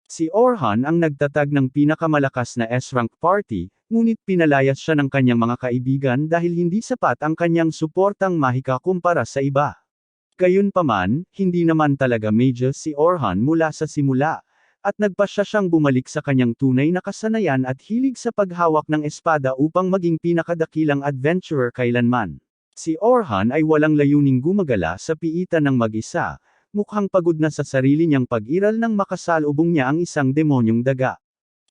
Si Orhan ang nagtatag ng pinakamalakas na S-rank party, ngunit pinalayas siya ng kanyang mga kaibigan dahil hindi sapat ang kanyang suportang mahika kumpara sa iba. Gayunpaman, hindi naman talaga major si Orhan mula sa simula, at nagpasya siyang bumalik sa kanyang tunay na kasanayan at hilig sa paghawak ng espada upang maging pinakadakilang adventurer kailanman. Si Orhan ay walang layuning gumagala sa piitan ng mag-isa, mukhang pagod na sa sarili niyang pag-iral nang makasalubong niya ang isang demonyong daga.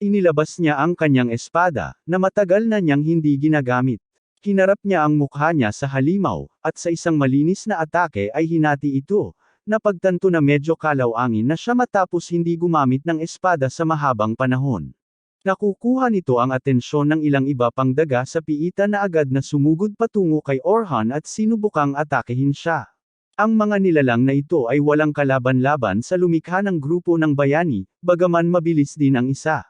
Inilabas niya ang kanyang espada, na matagal na niyang hindi ginagamit. Hinarap niya ang mukha niya sa halimaw, at sa isang malinis na atake ay hinati ito. Napagtanto na medyo kalaw-angin na siya matapos hindi gumamit ng espada sa mahabang panahon. Nakukuha nito ang atensyon ng ilang iba pang daga sa piitan na agad na sumugod patungo kay Orhan at sinubukang atakehin siya. Ang mga nilalang na ito ay walang kalaban-laban sa lumikha ng grupo ng bayani, bagaman mabilis din ang isa.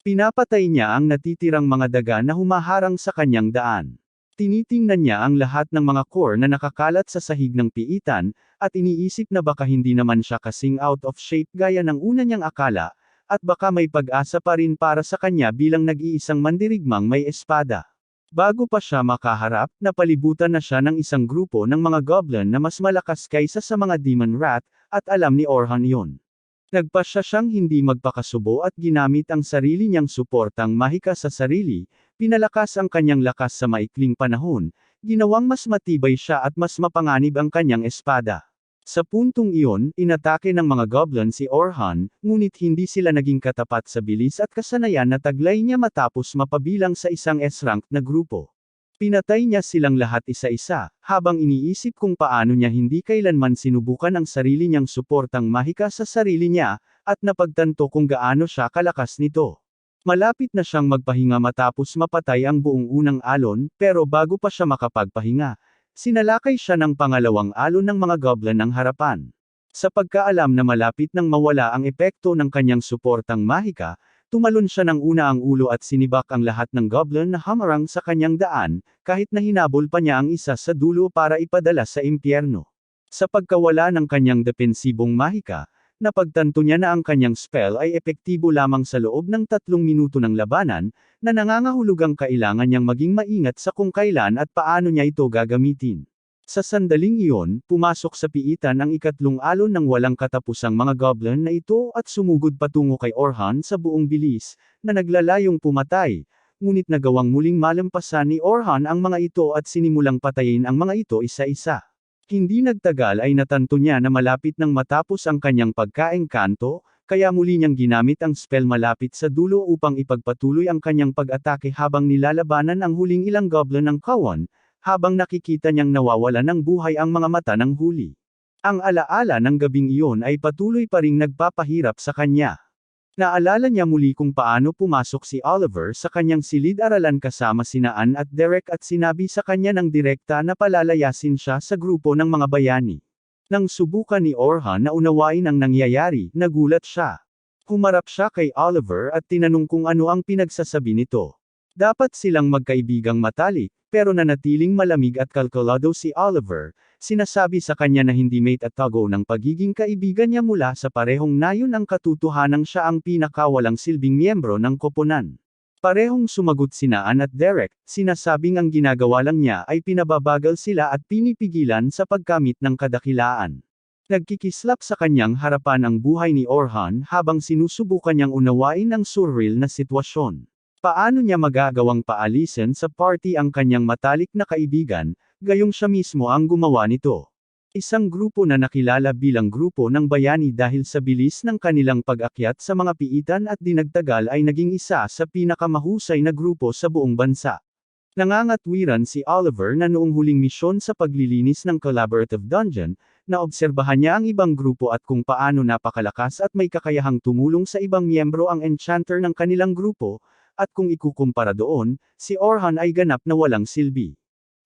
Pinapatay niya ang natitirang mga daga na humaharang sa kanyang daan. Tinitingnan niya ang lahat ng mga core na nakakalat sa sahig ng piitan, at iniisip na baka hindi naman siya kasing out of shape gaya ng una niyang akala, at baka may pag-asa pa rin para sa kanya bilang nag-iisang mandirigmang may espada. Bago pa siya makaharap, napalibutan na siya ng isang grupo ng mga goblin na mas malakas kaysa sa mga demon rat, at alam ni Orhan yun. Nagpasya siyang hindi magpakasubo at ginamit ang sarili niyang suportang mahika sa sarili, pinalakas ang kanyang lakas sa maikling panahon, ginawang mas matibay siya at mas mapanganib ang kanyang espada. Sa puntong iyon, inatake ng mga goblin si Orhan, ngunit hindi sila naging katapat sa bilis at kasanayan na taglay niya matapos mapabilang sa isang S-rank na grupo. Pinatay niya silang lahat isa-isa, habang iniisip kung paano niya hindi kailanman sinubukan ang sarili niyang suportang mahika sa sarili niya, at napagtanto kung gaano siya kalakas nito. Malapit na siyang magpahinga matapos mapatay ang buong unang alon, pero bago pa siya makapagpahinga, sinalakay siya ng pangalawang alon ng mga goblin ng harapan. Sa pagkaalam na malapit nang mawala ang epekto ng kanyang suportang mahika, tumalon siya ng una ang ulo at sinibak ang lahat ng goblin na hamarang sa kanyang daan, kahit na hinabol pa niya ang isa sa dulo para ipadala sa impyerno. Sa pagkawala ng kanyang depensibong mahika, napagtanto niya na ang kanyang spell ay epektibo lamang sa loob ng 3 minuto ng labanan, na nangangahulugang kailangan niyang maging maingat sa kung kailan at paano niya ito gagamitin. Sa sandaling iyon, pumasok sa piitan ang ikatlong alon ng walang katapusang mga goblin na ito at sumugod patungo kay Orhan sa buong bilis, na naglalayong pumatay, ngunit nagawang muling malampasan ni Orhan ang mga ito at sinimulang patayin ang mga ito isa-isa. Hindi nagtagal ay natanto niya na malapit nang matapos ang kanyang pagkaengkanto, kaya muli niyang ginamit ang spell malapit sa dulo upang ipagpatuloy ang kanyang pag-atake habang nilalabanan ang huling ilang goblin ng kawan, habang nakikita niyang nawawala ng buhay ang mga mata ng huli. Ang alaala ng gabing iyon ay patuloy pa ring nagpapahirap sa kanya. Naalala niya muli kung paano pumasok si Oliver sa kanyang silid-aralan kasama sina Ann at Derek at sinabi sa kanya ng direkta na palalayasin siya sa grupo ng mga bayani. Nang subukan ni Orhan na unawain ang nangyayari, nagulat siya. Humarap siya kay Oliver at tinanong kung ano ang pinagsasabi nito. Dapat silang magkaibigang matalik, pero nanatiling malamig at kalkulado si Oliver, sinasabi sa kanya na hindi mate at tago ng pagiging kaibigan niya mula sa parehong nayon ang katotohanang siya ang pinakawalang silbing miyembro ng koponan. Parehong sumagot sina Ann at Derek, sinasabing ang ginagawa lang niya ay pinababagal sila at pinipigilan sa pagkamit ng kadakilaan. Nagkikislap sa kanyang harapan ang buhay ni Orhan habang sinusubukan niyang unawain ang surreal na sitwasyon. Paano niya magagawang paalisin sa party ang kanyang matalik na kaibigan, gayong siya mismo ang gumawa nito? Isang grupo na nakilala bilang grupo ng bayani dahil sa bilis ng kanilang pag-akyat sa mga piitan at dinagtagal ay naging isa sa pinakamahusay na grupo sa buong bansa. Nangangatwiran si Oliver na noong huling misyon sa paglilinis ng collaborative dungeon, naobserbahan niya ang ibang grupo at kung paano napakalakas at may kakayahang tumulong sa ibang miyembro ang enchanter ng kanilang grupo, at kung ikukumpara doon, si Orhan ay ganap na walang silbi.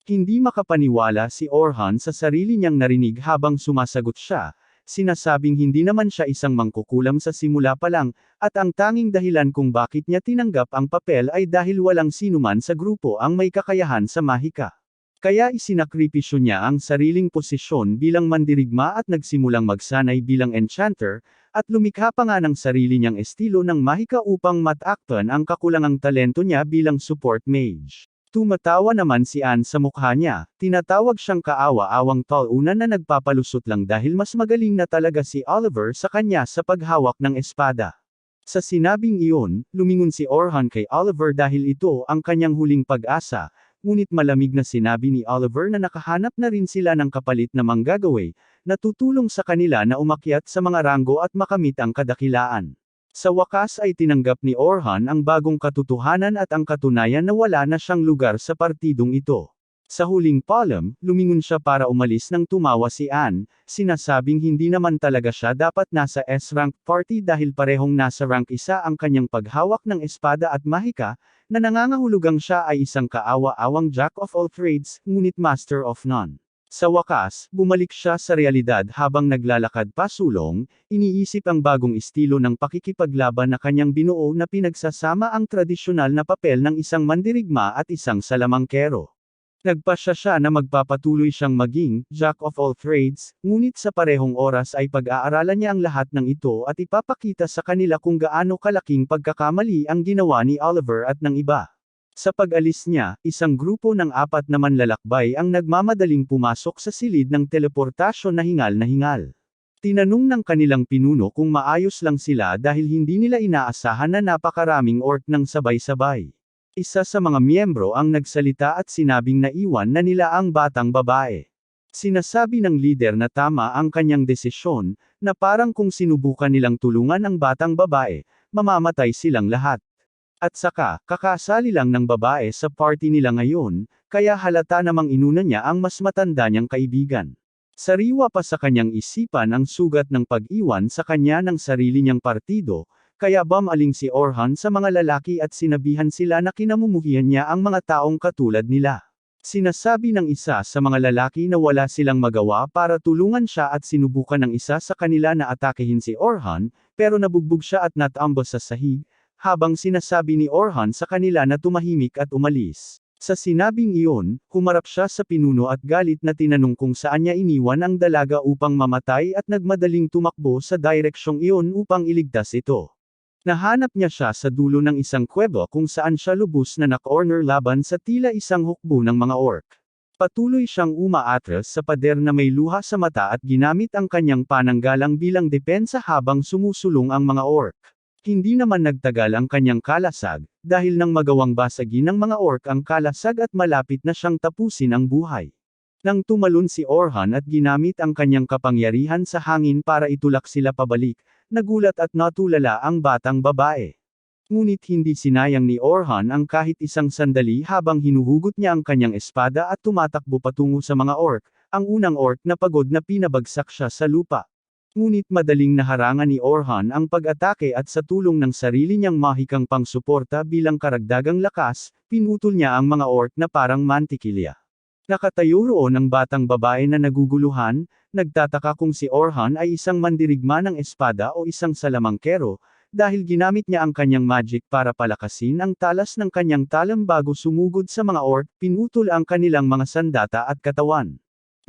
Hindi makapaniwala si Orhan sa sarili niyang narinig habang sumasagot siya, sinasabing hindi naman siya isang mangkukulam sa simula pa lang, at ang tanging dahilan kung bakit niya tinanggap ang papel ay dahil walang sinuman sa grupo ang may kakayahan sa mahika. Kaya isinakripisyo niya ang sariling posisyon bilang mandirigma at nagsimulang magsanay bilang enchanter, At lumikha pa nga ng sarili niyang estilo ng mahika upang matakpan ang kakulangang talento niya bilang support mage. Tumatawa naman si Anne sa mukha niya, tinatawag siyang kaawa-awang talunan na nagpapalusot lang dahil mas magaling na talaga si Oliver sa kanya sa paghawak ng espada. Sa sinabing iyon, lumingon si Orhan kay Oliver dahil ito ang kanyang huling pag-asa, ngunit malamig na sinabi ni Oliver na nakahanap na rin sila ng kapalit na manggagaway, na tutulong sa kanila na umakyat sa mga ranggo at makamit ang kadakilaan. Sa wakas ay tinanggap ni Orhan ang bagong katotohanan at ang katunayan na wala na siyang lugar sa partidong ito. Sa huling palm, lumingon siya para umalis nang tumawa si Anne, sinasabing hindi naman talaga siya dapat nasa S-rank party dahil parehong nasa rank 1 ang kanyang paghawak ng espada at mahika, na nangangahulugang siya ay isang kaawa-awang jack of all trades, ngunit master of none. Sa wakas, bumalik siya sa realidad habang naglalakad pasulong, iniisip ang bagong estilo ng pakikipaglaban na kanyang binuo na pinagsasama ang tradisyonal na papel ng isang mandirigma at isang salamangkero. Nagpasya siya na magpapatuloy siyang maging jack of all trades, ngunit sa parehong oras ay pag-aaralan niya ang lahat ng ito at ipapakita sa kanila kung gaano kalaking pagkakamali ang ginawa ni Oliver at ng iba. Sa pag-alis niya, isang grupo ng 4 na manlalakbay ang nagmamadaling pumasok sa silid ng teleportasyon na hingal. Tinanong ng kanilang pinuno kung maayos lang sila dahil hindi nila inaasahan na napakaraming orc ng sabay-sabay. Isa sa mga miyembro ang nagsalita at sinabing naiwan na nila ang batang babae. Sinasabi ng lider na tama ang kanyang desisyon, na parang kung sinubukan nilang tulungan ang batang babae, mamamatay silang lahat. At saka, kakasali lang ng babae sa party nila ngayon, kaya halata namang inuna niya ang mas matanda niyang kaibigan. Sariwa pa sa kanyang isipan ang sugat ng pag-iwan sa kanya ng sarili niyang partido, kaya bumaling si Orhan sa mga lalaki at sinabihan sila na kinamumuhian niya ang mga taong katulad nila. Sinasabi ng isa sa mga lalaki na wala silang magawa para tulungan siya at sinubukan ng isa sa kanila na atakehin si Orhan, pero nabugbog siya at natambos sa sahig, habang sinasabi ni Orhan sa kanila na tumahimik at umalis. Sa sinabing iyon, humarap siya sa pinuno at galit na tinanong kung saan niya iniwan ang dalaga upang mamatay at nagmadaling tumakbo sa direksyong iyon upang iligtas ito. Nahanap niya siya sa dulo ng isang kuweba kung saan siya lubos na na-corner laban sa tila isang hukbo ng mga orc. Patuloy siyang umaatras sa pader na may luha sa mata at ginamit ang kanyang pananggalang bilang depensa habang sumusulong ang mga orc. Hindi naman nagtagal ang kanyang kalasag, dahil nang magawang basagin ng mga orc ang kalasag at malapit na siyang tapusin ang buhay. Nang tumalon si Orhan at ginamit ang kanyang kapangyarihan sa hangin para itulak sila pabalik, nagulat at natulala ang batang babae. Ngunit hindi sinayang ni Orhan ang kahit isang sandali habang hinuhugot niya ang kanyang espada at tumatakbo patungo sa mga orc, ang unang orc na pagod na pinabagsak siya sa lupa. Ngunit madaling naharangan ni Orhan ang pag-atake at sa tulong ng sarili niyang mahikang pangsuporta bilang karagdagang lakas, pinutol niya ang mga orc na parang mantikilya. Nakatayo roon ang batang babae na naguguluhan, nagtataka kung si Orhan ay isang mandirigma ng espada o isang salamangkero, dahil ginamit niya ang kanyang magic para palakasin ang talas ng kanyang talam bago sumugod sa mga orc, pinutol ang kanilang mga sandata at katawan.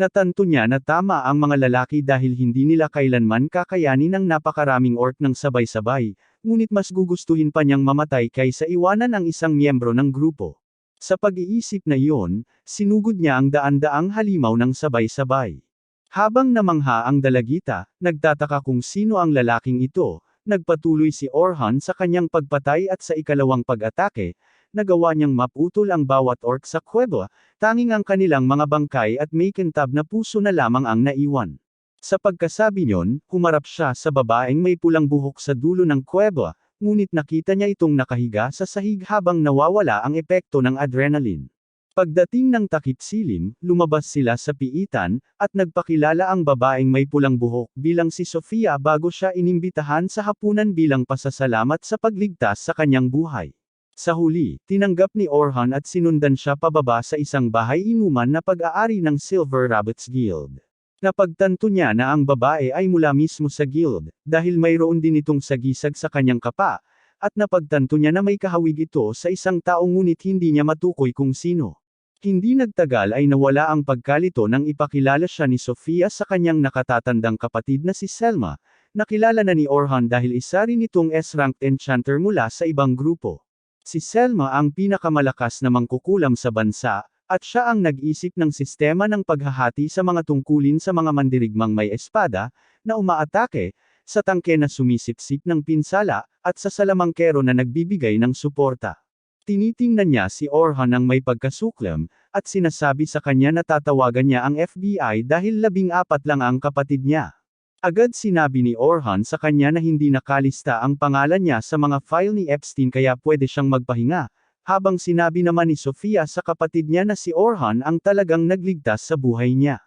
Natanto niya na tama ang mga lalaki dahil hindi nila kailanman kakayanin ang napakaraming orc ng sabay-sabay, ngunit mas gugustuhin pa niyang mamatay kaysa iwanan ang isang miyembro ng grupo. Sa pag-iisip na iyon, sinugod niya ang daan-daang halimaw ng sabay-sabay. Habang namangha ang dalagita, nagtataka kung sino ang lalaking ito, nagpatuloy si Orhan sa kanyang pagpatay at sa ikalawang pag-atake, nagawa niyang maputol ang bawat orc sa kuweba, tanging ang kanilang mga bangkay at may kintab na puso na lamang ang naiwan. Sa pagkasabi niyon, humarap siya sa babaeng may pulang buhok sa dulo ng kuweba, ngunit nakita niya itong nakahiga sa sahig habang nawawala ang epekto ng adrenaline. Pagdating ng takip silim, lumabas sila sa piitan, at nagpakilala ang babaeng may pulang buhok bilang si Sofia bago siya inimbitahan sa hapunan bilang pasasalamat sa pagligtas sa kanyang buhay. Sa huli, tinanggap ni Orhan at sinundan siya pababa sa isang bahay inuman na pag-aari ng Silver Rabbits Guild. Napagtanto niya na ang babae ay mula mismo sa guild, dahil mayroon din itong sagisag sa kanyang kapa, at napagtanto niya na may kahawig ito sa isang tao ngunit hindi niya matukoy kung sino. Hindi nagtagal ay nawala ang pagkalito nang ipakilala siya ni Sofia sa kanyang nakatatandang kapatid na si Selma, Nakilala na ni Orhan dahil isa rin itong S-ranked enchanter mula sa ibang grupo. Si Selma ang pinakamalakas na mangkukulam sa bansa, at siya ang nag-isip ng sistema ng paghahati sa mga tungkulin sa mga mandirigmang may espada, na umaatake, sa tangke na sumisipsip ng pinsala, at sa salamangkero na nagbibigay ng suporta. Tinitingnan niya si Orhan ang may pagkasuklam, at sinasabi sa kanya na tatawagan niya ang FBI dahil 14 lang ang kapatid niya. Agad sinabi ni Orhan sa kanya na hindi nakalista ang pangalan niya sa mga file ni Epstein kaya pwede siyang magpahinga, habang sinabi naman ni Sofia sa kapatid niya na si Orhan ang talagang nagligtas sa buhay niya.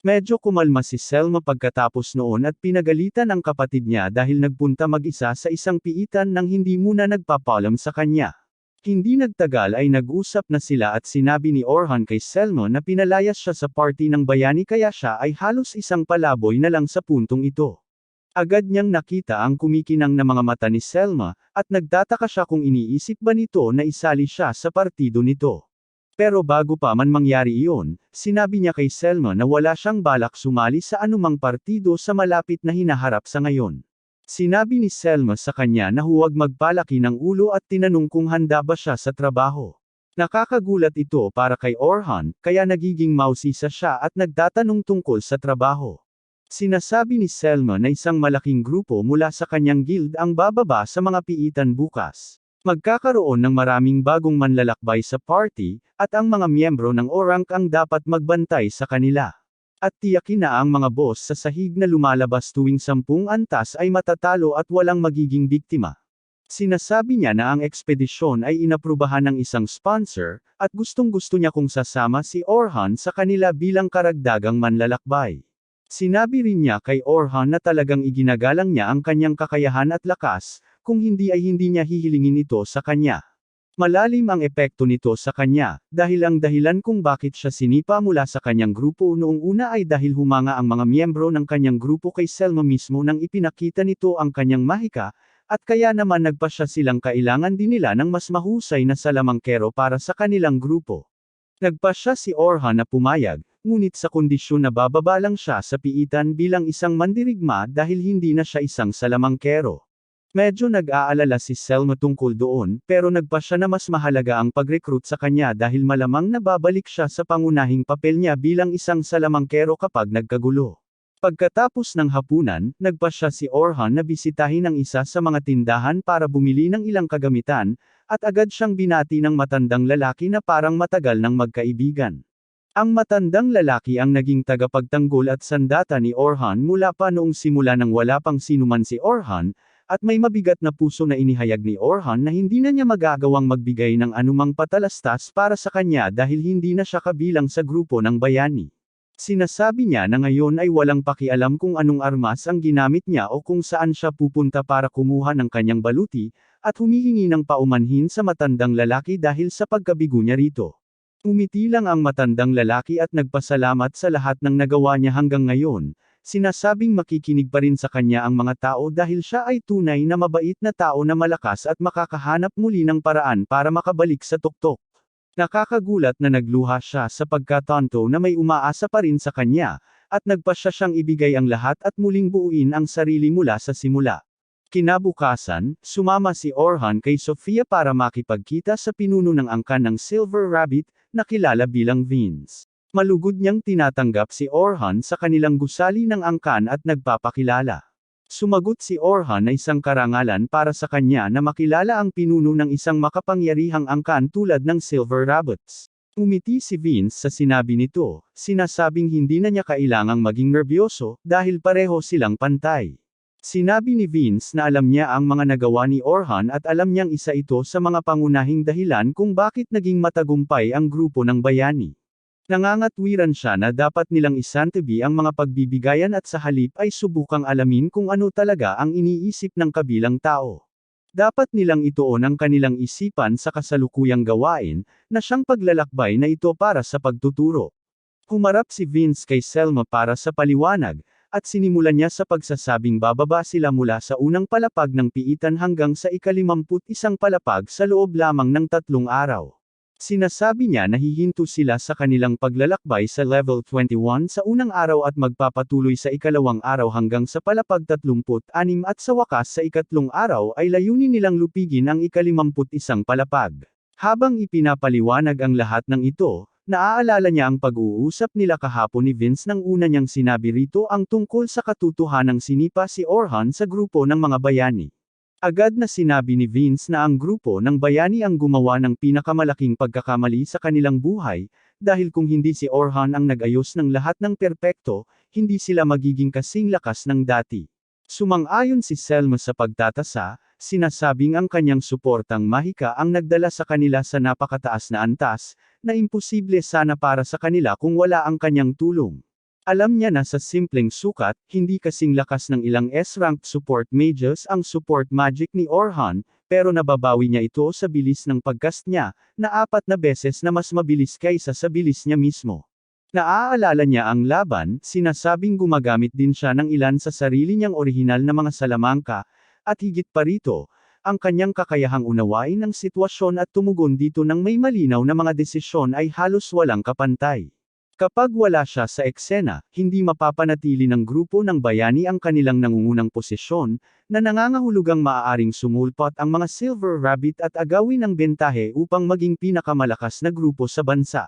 Medyo kumalma si Selma pagkatapos noon at pinagalitan ang kapatid niya dahil nagpunta mag-isa sa isang piitan nang hindi muna nagpapaalam sa kanya. Hindi nagtagal ay nag-usap na sila at sinabi ni Orhan kay Selma na pinalayas siya sa party ng bayani kaya siya ay halos isang palaboy na lang sa puntong ito. Agad niyang nakita ang kumikinang na mga mata ni Selma, at nagtataka siya kung iniisip ba nito na isali siya sa partido nito. Pero bago pa man mangyari iyon, sinabi niya kay Selma na wala siyang balak sumali sa anumang partido sa malapit na hinaharap sa ngayon. Sinabi ni Selma sa kanya na huwag magpalaki ng ulo at tinanong kung handa ba siya sa trabaho. Nakakagulat ito para kay Orhan, kaya nagiging mausisa siya at nagtatanong tungkol sa trabaho. Sinasabi ni Selma na isang malaking grupo mula sa kanyang guild ang bababa sa mga piitan bukas. Magkakaroon ng maraming bagong manlalakbay sa party, at ang mga miyembro ng O-rank ang dapat magbantay sa kanila. At tiyakin na ang mga boss sa sahig na lumalabas tuwing 10 antas ay matatalo at walang magiging biktima. Sinasabi niya na ang ekspedisyon ay inaprubahan ng isang sponsor, at gustong-gusto niya kung sasama si Orhan sa kanila bilang karagdagang manlalakbay. Sinabi rin niya kay Orhan na talagang iginagalang niya ang kanyang kakayahan at lakas, kung hindi ay hindi niya hihilingin ito sa kanya. Malalim ang epekto nito sa kanya, dahil ang dahilan kung bakit siya sinipa mula sa kanyang grupo noong una ay dahil humanga ang mga miyembro ng kanyang grupo kay Selma mismo nang ipinakita nito ang kanyang mahika, at kaya naman nagpa siya silang kailangan din nila ng mas mahusay na salamangkero para sa kanilang grupo. Nagpa siya si Orhan na pumayag, ngunit sa kondisyon na bababa lang siya sa piitan bilang isang mandirigma dahil hindi na siya isang salamangkero. Medyo nag-aalala si Selma tungkol doon, pero nagpa siya na mas mahalaga ang pag-recruit sa kanya dahil malamang na babalik siya sa pangunahing papel niya bilang isang salamangkero kapag nagkagulo. Pagkatapos ng hapunan, nagpa siya si Orhan na bisitahin ang isa sa mga tindahan para bumili ng ilang kagamitan, at agad siyang binati ng matandang lalaki na parang matagal ng magkaibigan. Ang matandang lalaki ang naging tagapagtanggol at sandata ni Orhan mula pa noong simula nang wala pang sinuman si Orhan, at may mabigat na puso na inihayag ni Orhan na hindi na niya magagawang magbigay ng anumang patalastas para sa kanya dahil hindi na siya kabilang sa grupo ng bayani. Sinasabi niya na ngayon ay walang pakialam kung anong armas ang ginamit niya o kung saan siya pupunta para kumuha ng kanyang baluti, at humihingi ng paumanhin sa matandang lalaki dahil sa pagkabigo niya rito. Umiti lang ang matandang lalaki at nagpasalamat sa lahat ng nagawa niya hanggang ngayon. Sinasabing makikinig pa rin sa kanya ang mga tao dahil siya ay tunay na mabait na tao na malakas at makakahanap muli ng paraan para makabalik sa tuktok. Nakakagulat na nagluha siya sa pagkatanto na may umaasa pa rin sa kanya, at nagpasya siyang ibigay ang lahat at muling buuin ang sarili mula sa simula. Kinabukasan, sumama si Orhan kay Sofia para makipagkita sa pinuno ng angkan ng Silver Rabbit, na kilala bilang Vince. Malugod niyang tinatanggap si Orhan sa kanilang gusali ng angkan at nagpapakilala. Sumagot si Orhan na isang karangalan para sa kanya na makilala ang pinuno ng isang makapangyarihang angkan tulad ng Silver Rabbits. Umiti si Vince sa sinabi nito, sinasabing hindi na niya kailangang maging nerbiyoso, dahil pareho silang pantay. Sinabi ni Vince na alam niya ang mga nagawa ni Orhan at alam niyang isa ito sa mga pangunahing dahilan kung bakit naging matagumpay ang grupo ng bayani. Nangangatwiran siya na dapat nilang isantabi ang mga pagbibigayan at sa halip ay subukang alamin kung ano talaga ang iniisip ng kabilang tao. Dapat nilang ituon ang kanilang isipan sa kasalukuyang gawain, na siyang paglalakbay na ito para sa pagtuturo. Humarap si Vince kay Selma para sa paliwanag, at sinimulan niya sa pagsasabing bababa sila mula sa unang palapag ng piitan hanggang sa ika-51 palapag sa loob lamang ng 3 araw. Sinasabi niya na hihinto sila sa kanilang paglalakbay sa level 21 sa unang araw at magpapatuloy sa ikalawang araw hanggang sa palapag 36 at sa wakas sa ikatlong araw ay layunin nilang lupigin ang ika-51 palapag. Habang ipinapaliwanag ang lahat ng ito, naaalala niya ang pag-uusap nila kahapon ni Vince nang una niyang sinabi rito ang tungkol sa katotohanang sinipa si Orhan sa grupo ng mga bayani. Agad na sinabi ni Vince na ang grupo ng bayani ang gumawa ng pinakamalaking pagkakamali sa kanilang buhay, dahil kung hindi si Orhan ang nag-ayos ng lahat ng perpekto, hindi sila magiging kasing lakas ng dati. Sumang-ayon si Selma sa pagtatasa, sinasabing ang kanyang suportang mahika ang nagdala sa kanila sa napakataas na antas, na imposible sana para sa kanila kung wala ang kanyang tulong. Alam niya na sa simpleng sukat, hindi kasing lakas ng ilang S-ranked support mages ang support magic ni Orhan, pero nababawi niya ito sa bilis ng pagcast niya, na 4 na beses na mas mabilis kaysa sa bilis niya mismo. Naaalala niya ang laban, sinasabing gumagamit din siya ng ilan sa sarili niyang orihinal na mga salamangka, at higit pa rito, ang kanyang kakayahang unawain ang sitwasyon at tumugon dito ng may malinaw na mga desisyon ay halos walang kapantay. Kapag wala siya sa eksena, hindi mapapanatili ng grupo ng bayani ang kanilang nangungunang posisyon, na nangangahulugang maaaring sumulpot ang mga Silver Rabbit at agawin ang bentahe upang maging pinakamalakas na grupo sa bansa.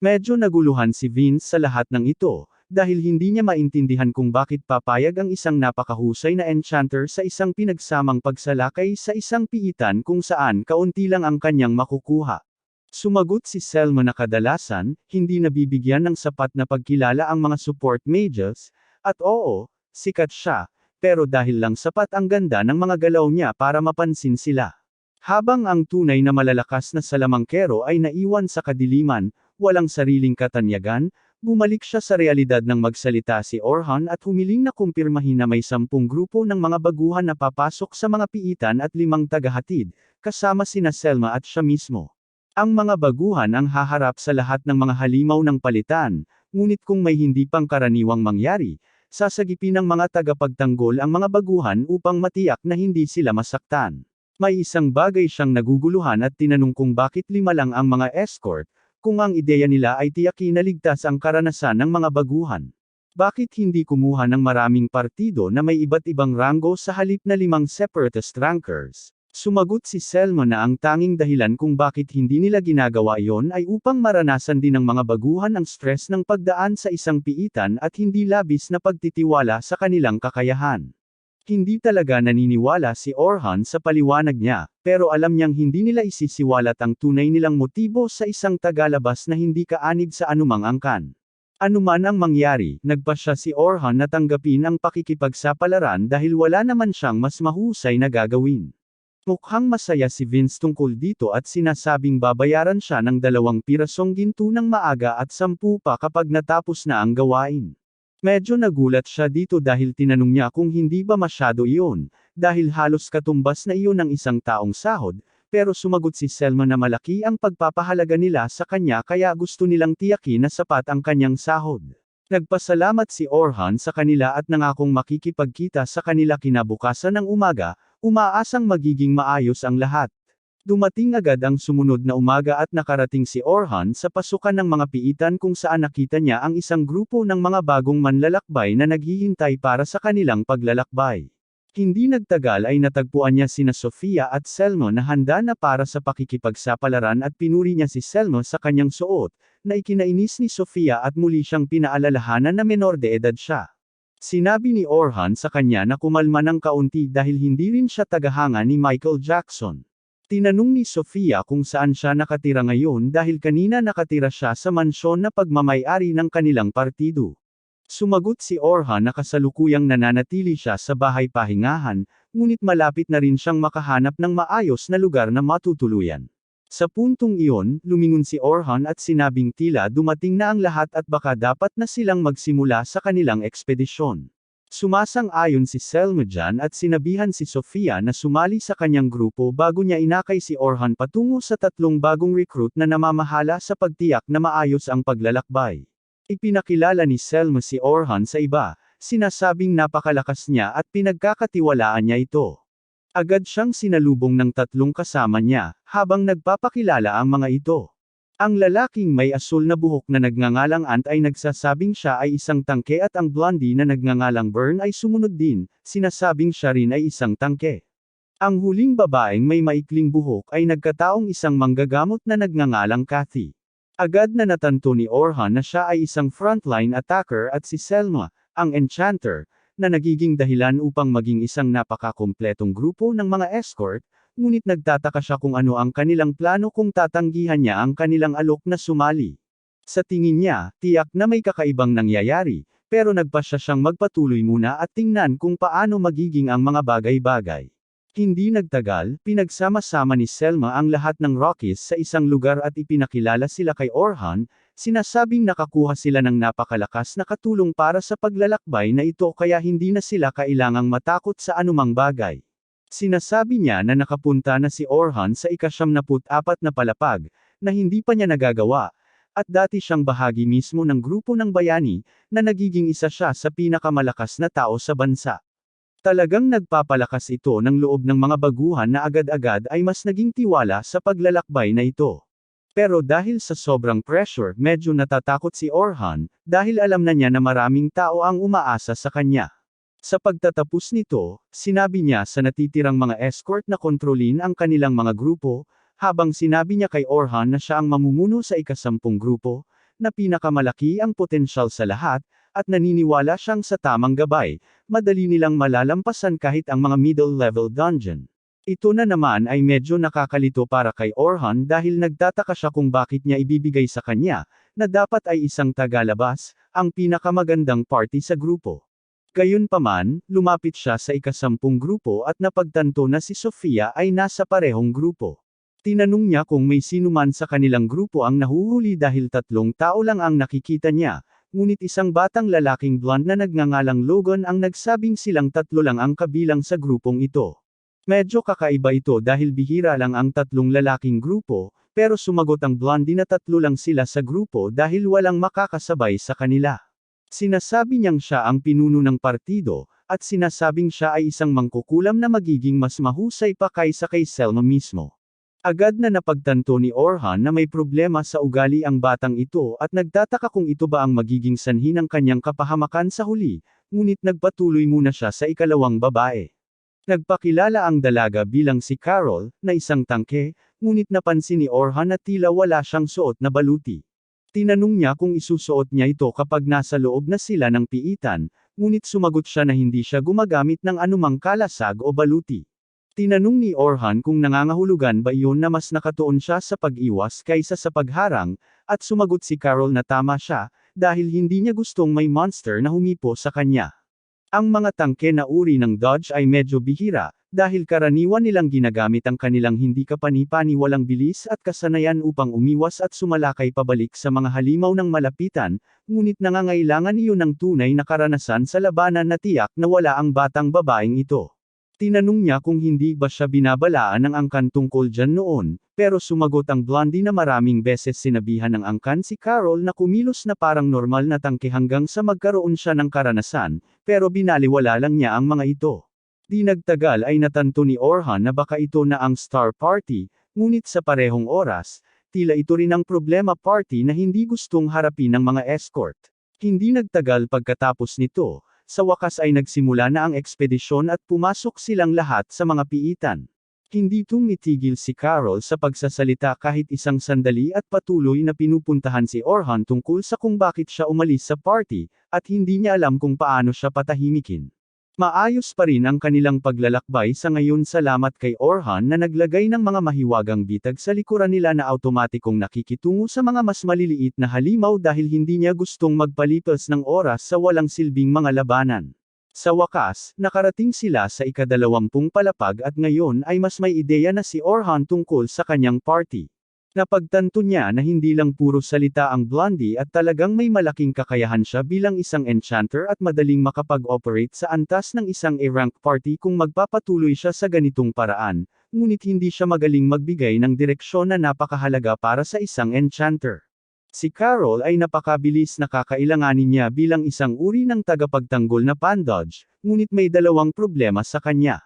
Medyo naguluhan si Vince sa lahat ng ito, dahil hindi niya maintindihan kung bakit papayag ang isang napakahusay na enchanter sa isang pinagsamang pagsalakay sa isang piitan kung saan kaunti lang ang kanyang makukuha. Sumagot si Selma na kadalasan, hindi nabibigyan ng sapat na pagkilala ang mga support mages, at oo, sikat siya, pero dahil lang sapat ang ganda ng mga galaw niya para mapansin sila. Habang ang tunay na malalakas na salamangkero ay naiwan sa kadiliman, walang sariling katanyagan, bumalik siya sa realidad ng magsalita si Orhan at humiling na kumpirmahin na may 10 grupo ng mga baguhan na papasok sa mga piitan at 5 tagahatid, kasama sina Selma at siya mismo. Ang mga baguhan ang haharap sa lahat ng mga halimaw ng palitan, ngunit kung may hindi pang karaniwang mangyari, sasagipin ng mga tagapagtanggol ang mga baguhan upang matiyak na hindi sila masaktan. May isang bagay siyang naguguluhan at tinanong kung bakit 5 lang ang mga escort, kung ang ideya nila ay tiyakin na ligtas ang karanasan ng mga baguhan. Bakit hindi kumuha ng maraming partido na may iba't ibang ranggo sa halip na 5 separatist rankers? Sumagot si Selma na ang tanging dahilan kung bakit hindi nila ginagawa iyon ay upang maranasan din ng mga baguhan ang stress ng pagdaan sa isang piitan at hindi labis na pagtitiwala sa kanilang kakayahan. Hindi talaga naniniwala si Orhan sa paliwanag niya, pero alam niyang hindi nila isisiwalat ang tunay nilang motibo sa isang tagalabas na hindi kaanib sa anumang angkan. Anuman ang mangyari, nagpasya si Orhan na tanggapin ang pakikipagsapalaran dahil wala naman siyang mas mahusay na gagawin. Mukhang masaya si Vince tungkol dito at sinasabing babayaran siya ng 2 pirasong ginto ng maaga at 10 pa kapag natapos na ang gawain. Medyo nagulat siya dito dahil tinanong niya kung hindi ba masyado iyon, dahil halos katumbas na iyon ng isang taong sahod, pero sumagot si Selma na malaki ang pagpapahalaga nila sa kanya kaya gusto nilang tiyakin na sapat ang kanyang sahod. Nagpasalamat si Orhan sa kanila at nangakong makikipagkita sa kanila kinabukasan ng umaga, umaasang magiging maayos ang lahat. Dumating agad ang sumunod na umaga at nakarating si Orhan sa pasukan ng mga piitan kung saan nakita niya ang isang grupo ng mga bagong manlalakbay na naghihintay para sa kanilang paglalakbay. Hindi nagtagal ay natagpuan niya sina Sofia at Selma na handa na para sa pakikipagsapalaran at pinuri niya si Selma sa kanyang suot, na ikinainis ni Sofia at muli siyang pinaalalahanan na menor de edad siya. Sinabi ni Orhan sa kanya na kumalma ng kaunti dahil hindi rin siya tagahanga ni Michael Jackson. Tinanong ni Sofia kung saan siya nakatira ngayon dahil kanina nakatira siya sa mansyon na pagmamay-ari ng kanilang partido. Sumagot si Orhan na kasalukuyang nananatili siya sa bahay pahingahan, ngunit malapit na rin siyang makahanap ng maayos na lugar na matutuluyan. Sa puntong iyon, lumingon si Orhan at sinabing tila dumating na ang lahat at baka dapat na silang magsimula sa kanilang ekspedisyon. Sumasang-ayon si Selma dyan at sinabihan si Sofia na sumali sa kanyang grupo bago niya inakay si Orhan patungo sa 3 bagong recruit na namamahala sa pagtiyak na maayos ang paglalakbay. Ipinakilala ni Selma si Orhan sa iba, sinasabing napakalakas niya at pinagkakatiwalaan niya ito. Agad siyang sinalubong ng 3 kasama niya, habang nagpapakilala ang mga ito. Ang lalaking may asul na buhok na nagngangalang Ant ay nagsasabing siya ay isang tangke at ang blondie na nagngangalang Bern ay sumunod din, sinasabing siya rin ay isang tangke. Ang huling babaeng may maikling buhok ay nagkataong isang manggagamot na nagngangalang Kathy. Agad na natanto ni Orhan na siya ay isang frontline attacker at si Selma, ang enchanter, na nagiging dahilan upang maging isang napakakumpletong grupo ng mga escort, ngunit nagtataka siya kung ano ang kanilang plano kung tatanggihan niya ang kanilang alok na sumali. Sa tingin niya, tiyak na may kakaibang nangyayari, pero nagpasya siyang magpatuloy muna at tingnan kung paano magiging ang mga bagay-bagay. Hindi nagtagal, pinagsama-sama ni Selma ang lahat ng Rockies sa isang lugar at ipinakilala sila kay Orhan, sinasabing nakakuha sila ng napakalakas na katulong para sa paglalakbay na ito kaya hindi na sila kailangang matakot sa anumang bagay. Sinasabi niya na nakapunta na si Orhan sa ika-74 na palapag, na hindi pa niya nagagawa, at dati siyang bahagi mismo ng grupo ng bayani, na nagiging isa siya sa pinakamalakas na tao sa bansa. Talagang nagpapalakas ito ng loob ng mga baguhan na agad-agad ay mas naging tiwala sa paglalakbay na ito. Pero dahil sa sobrang pressure, medyo natatakot si Orhan, dahil alam na niya na maraming tao ang umaasa sa kanya. Sa pagtatapos nito, sinabi niya sa natitirang mga escort na kontrolin ang kanilang mga grupo, habang sinabi niya kay Orhan na siya ang mamumuno sa ika-10 grupo, na pinakamalaki ang potensyal sa lahat, at naniniwala siyang sa tamang gabay, madali nilang malalampasan kahit ang mga middle-level dungeon. Ito na naman ay medyo nakakalito para kay Orhan dahil nagtataka siya kung bakit niya ibibigay sa kanya, na dapat ay isang tagalabas, ang pinakamagandang party sa grupo. Gayunpaman, lumapit siya sa ika-10 grupo at napagtanto na si Sofia ay nasa parehong grupo. Tinanong niya kung may sinuman sa kanilang grupo ang nahuhuli dahil 3 tao lang ang nakikita niya, ngunit isang batang lalaking blonde na nagngangalang Logan ang nagsabing silang 3 lang ang kabilang sa grupong ito. Medyo kakaiba ito dahil bihira lang ang 3 lalaking grupo, pero sumagot ang blondie na 3 lang sila sa grupo dahil walang makakasabay sa kanila. Sinasabi niyang siya ang pinuno ng partido, at sinasabing siya ay isang mangkukulam na magiging mas mahusay pa kaysa kay Selma mismo. Agad na napagtanto ni Orhan na may problema sa ugali ang batang ito at nagtataka kung ito ba ang magiging sanhi ng kanyang kapahamakan sa huli, ngunit nagpatuloy muna siya sa ikalawang babae. Nagpakilala ang dalaga bilang si Carol, na isang tangke, ngunit napansin ni Orhan na tila wala siyang suot na baluti. Tinanong niya kung isusuot niya ito kapag nasa loob na sila ng piitan, ngunit sumagot siya na hindi siya gumagamit ng anumang kalasag o baluti. Tinanong ni Orhan kung nangangahulugan ba iyon na mas nakatuon siya sa pag-iwas kaysa sa pagharang, at sumagot si Carol na tama siya, dahil hindi niya gustong may monster na humipo sa kanya. Ang mga tangke na uri ng dodge ay medyo bihira, dahil karaniwan nilang ginagamit ang kanilang hindi kapani-paniwalang bilis at kasanayan upang umiwas at sumalakay pabalik sa mga halimaw ng malapitan, ngunit nangangailangan iyon ng tunay na karanasan sa labanan na tiyak na wala ang batang babaeng ito. Tinanong niya kung hindi ba siya binabalaan ng angkan tungkol dyan noon, pero sumagot ang blondie na maraming beses sinabihan ng angkan si Carol na kumilos na parang normal na tangke hanggang sa magkaroon siya ng karanasan, pero binaliwala lang niya ang mga ito. Di nagtagal ay natanto ni Orhan na baka ito na ang star party, ngunit sa parehong oras, tila ito rin ang problema party na hindi gustong harapin ng mga escort. Hindi nagtagal pagkatapos nito, sa wakas ay nagsimula na ang ekspedisyon at pumasok silang lahat sa mga piitan. Hindi tumitigil si Carol sa pagsasalita kahit isang sandali at patuloy na pinupuntahan si Orhan tungkol sa kung bakit siya umalis sa party, at hindi niya alam kung paano siya patahimikin. Maayos pa rin ang kanilang paglalakbay sa ngayon salamat kay Orhan na naglagay ng mga mahiwagang bitag sa likuran nila na automatikong nakikitungo sa mga mas maliliit na halimaw dahil hindi niya gustong magpalipas ng oras sa walang silbing mga labanan. Sa wakas, nakarating sila sa ika-20 palapag at ngayon ay mas may ideya na si Orhan tungkol sa kanyang party. Napagtanto niya na hindi lang puro salita ang blondie at talagang may malaking kakayahan siya bilang isang enchanter at madaling makapag-operate sa antas ng isang A-rank party kung magpapatuloy siya sa ganitong paraan, ngunit hindi siya magaling magbigay ng direksyon na napakahalaga para sa isang enchanter. Si Carol ay napakabilis na kakailanganin niya bilang isang uri ng tagapagtanggol na pandodge, ngunit may 2 problema sa kanya.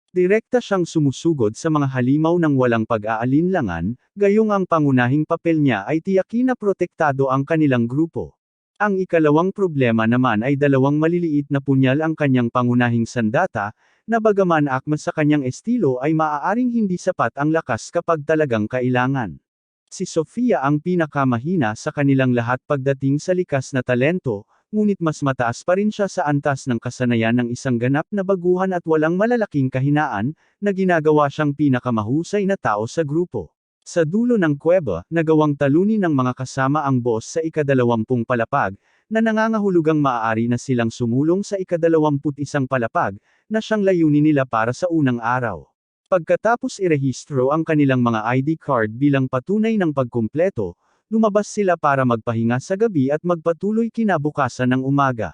Direkta siyang sumusugod sa mga halimaw ng walang pag-aalinlangan, gayong ang pangunahing papel niya ay tiyakin na protektado ang kanilang grupo. Ang ikalawang problema naman ay dalawang maliliit na punyal ang kanyang pangunahing sandata, na bagaman akma sa kanyang estilo ay maaaring hindi sapat ang lakas kapag talagang kailangan. Si Sofia ang pinakamahina sa kanilang lahat pagdating sa likas na talento, ngunit mas mataas pa rin siya sa antas ng kasanayan ng isang ganap na baguhan at walang malalaking kahinaan, na ginagawa siyang pinakamahusay na tao sa grupo. Sa dulo ng kuweba, nagawang talunin ng mga kasama ang boss sa ika-20 palapag, na nangangahulugang maaari na silang sumulong sa ika-21 palapag, na siyang layunin nila para sa unang araw. Pagkatapos irehistro ang kanilang mga ID card bilang patunay ng pagkumpleto, lumabas sila para magpahinga sa gabi at magpatuloy kinabukasan ng umaga.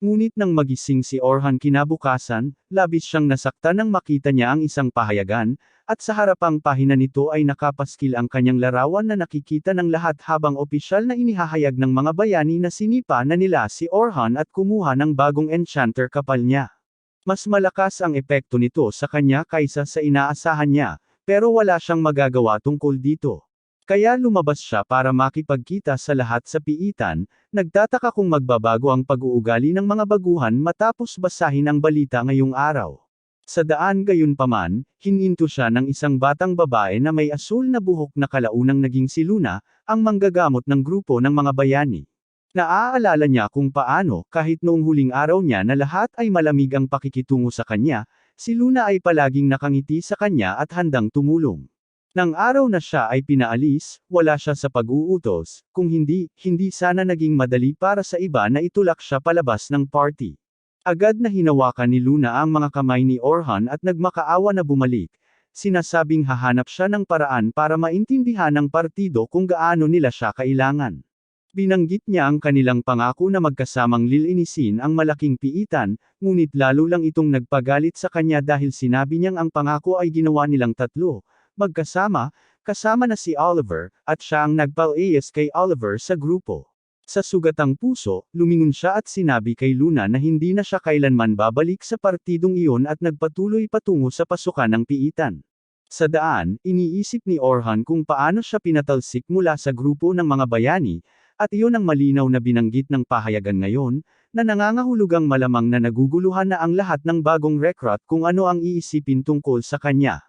Ngunit nang magising si Orhan kinabukasan, labis siyang nasaktan nang makita niya ang isang pahayagan, at sa harapang pahina nito ay nakapaskil ang kanyang larawan na nakikita ng lahat habang opisyal na inihahayag ng mga bayani na sinipa na nila si Orhan at kumuha ng bagong enchanter kapal niya. Mas malakas ang epekto nito sa kanya kaysa sa inaasahan niya, pero wala siyang magagawa tungkol dito. Kaya lumabas siya para makipagkita sa lahat sa piitan, nagtataka kung magbabago ang pag-uugali ng mga baguhan matapos basahin ang balita ngayong araw. Sa daan gayunpaman, hininto siya ng isang batang babae na may asul na buhok na kalaunang naging si Luna, ang manggagamot ng grupo ng mga bayani. Naaalala niya kung paano, kahit noong huling araw niya na lahat ay malamig ang pakikitungo sa kanya, si Luna ay palaging nakangiti sa kanya at handang tumulong. Nang araw na siya ay pinaalis, wala siya sa pag-uutos, kung hindi sana naging madali para sa iba na itulak siya palabas ng party. Agad na hinawakan ni Luna ang mga kamay ni Orhan at nagmakaawa na bumalik, sinasabing hahanap siya ng paraan para maintindihan ng partido kung gaano nila siya kailangan. Binanggit niya ang kanilang pangako na magkasamang lilinisin ang malaking piitan, ngunit lalo lang itong nagpagalit sa kanya dahil sinabi niyang ang pangako ay ginawa nilang tatlo, magkasama, kasama na si Oliver, at siya ang nagpal-ayos kay Oliver sa grupo. Sa sugatang puso, lumingon siya at sinabi kay Luna na hindi na siya kailanman babalik sa partidong iyon at nagpatuloy patungo sa pasukan ng piitan. Sa daan, iniisip ni Orhan kung paano siya pinatalsik mula sa grupo ng mga bayani, at iyon ang malinaw na binanggit ng pahayagan ngayon, na nangangahulugang malamang na naguguluhan na ang lahat ng bagong recruit kung ano ang iisipin tungkol sa kanya.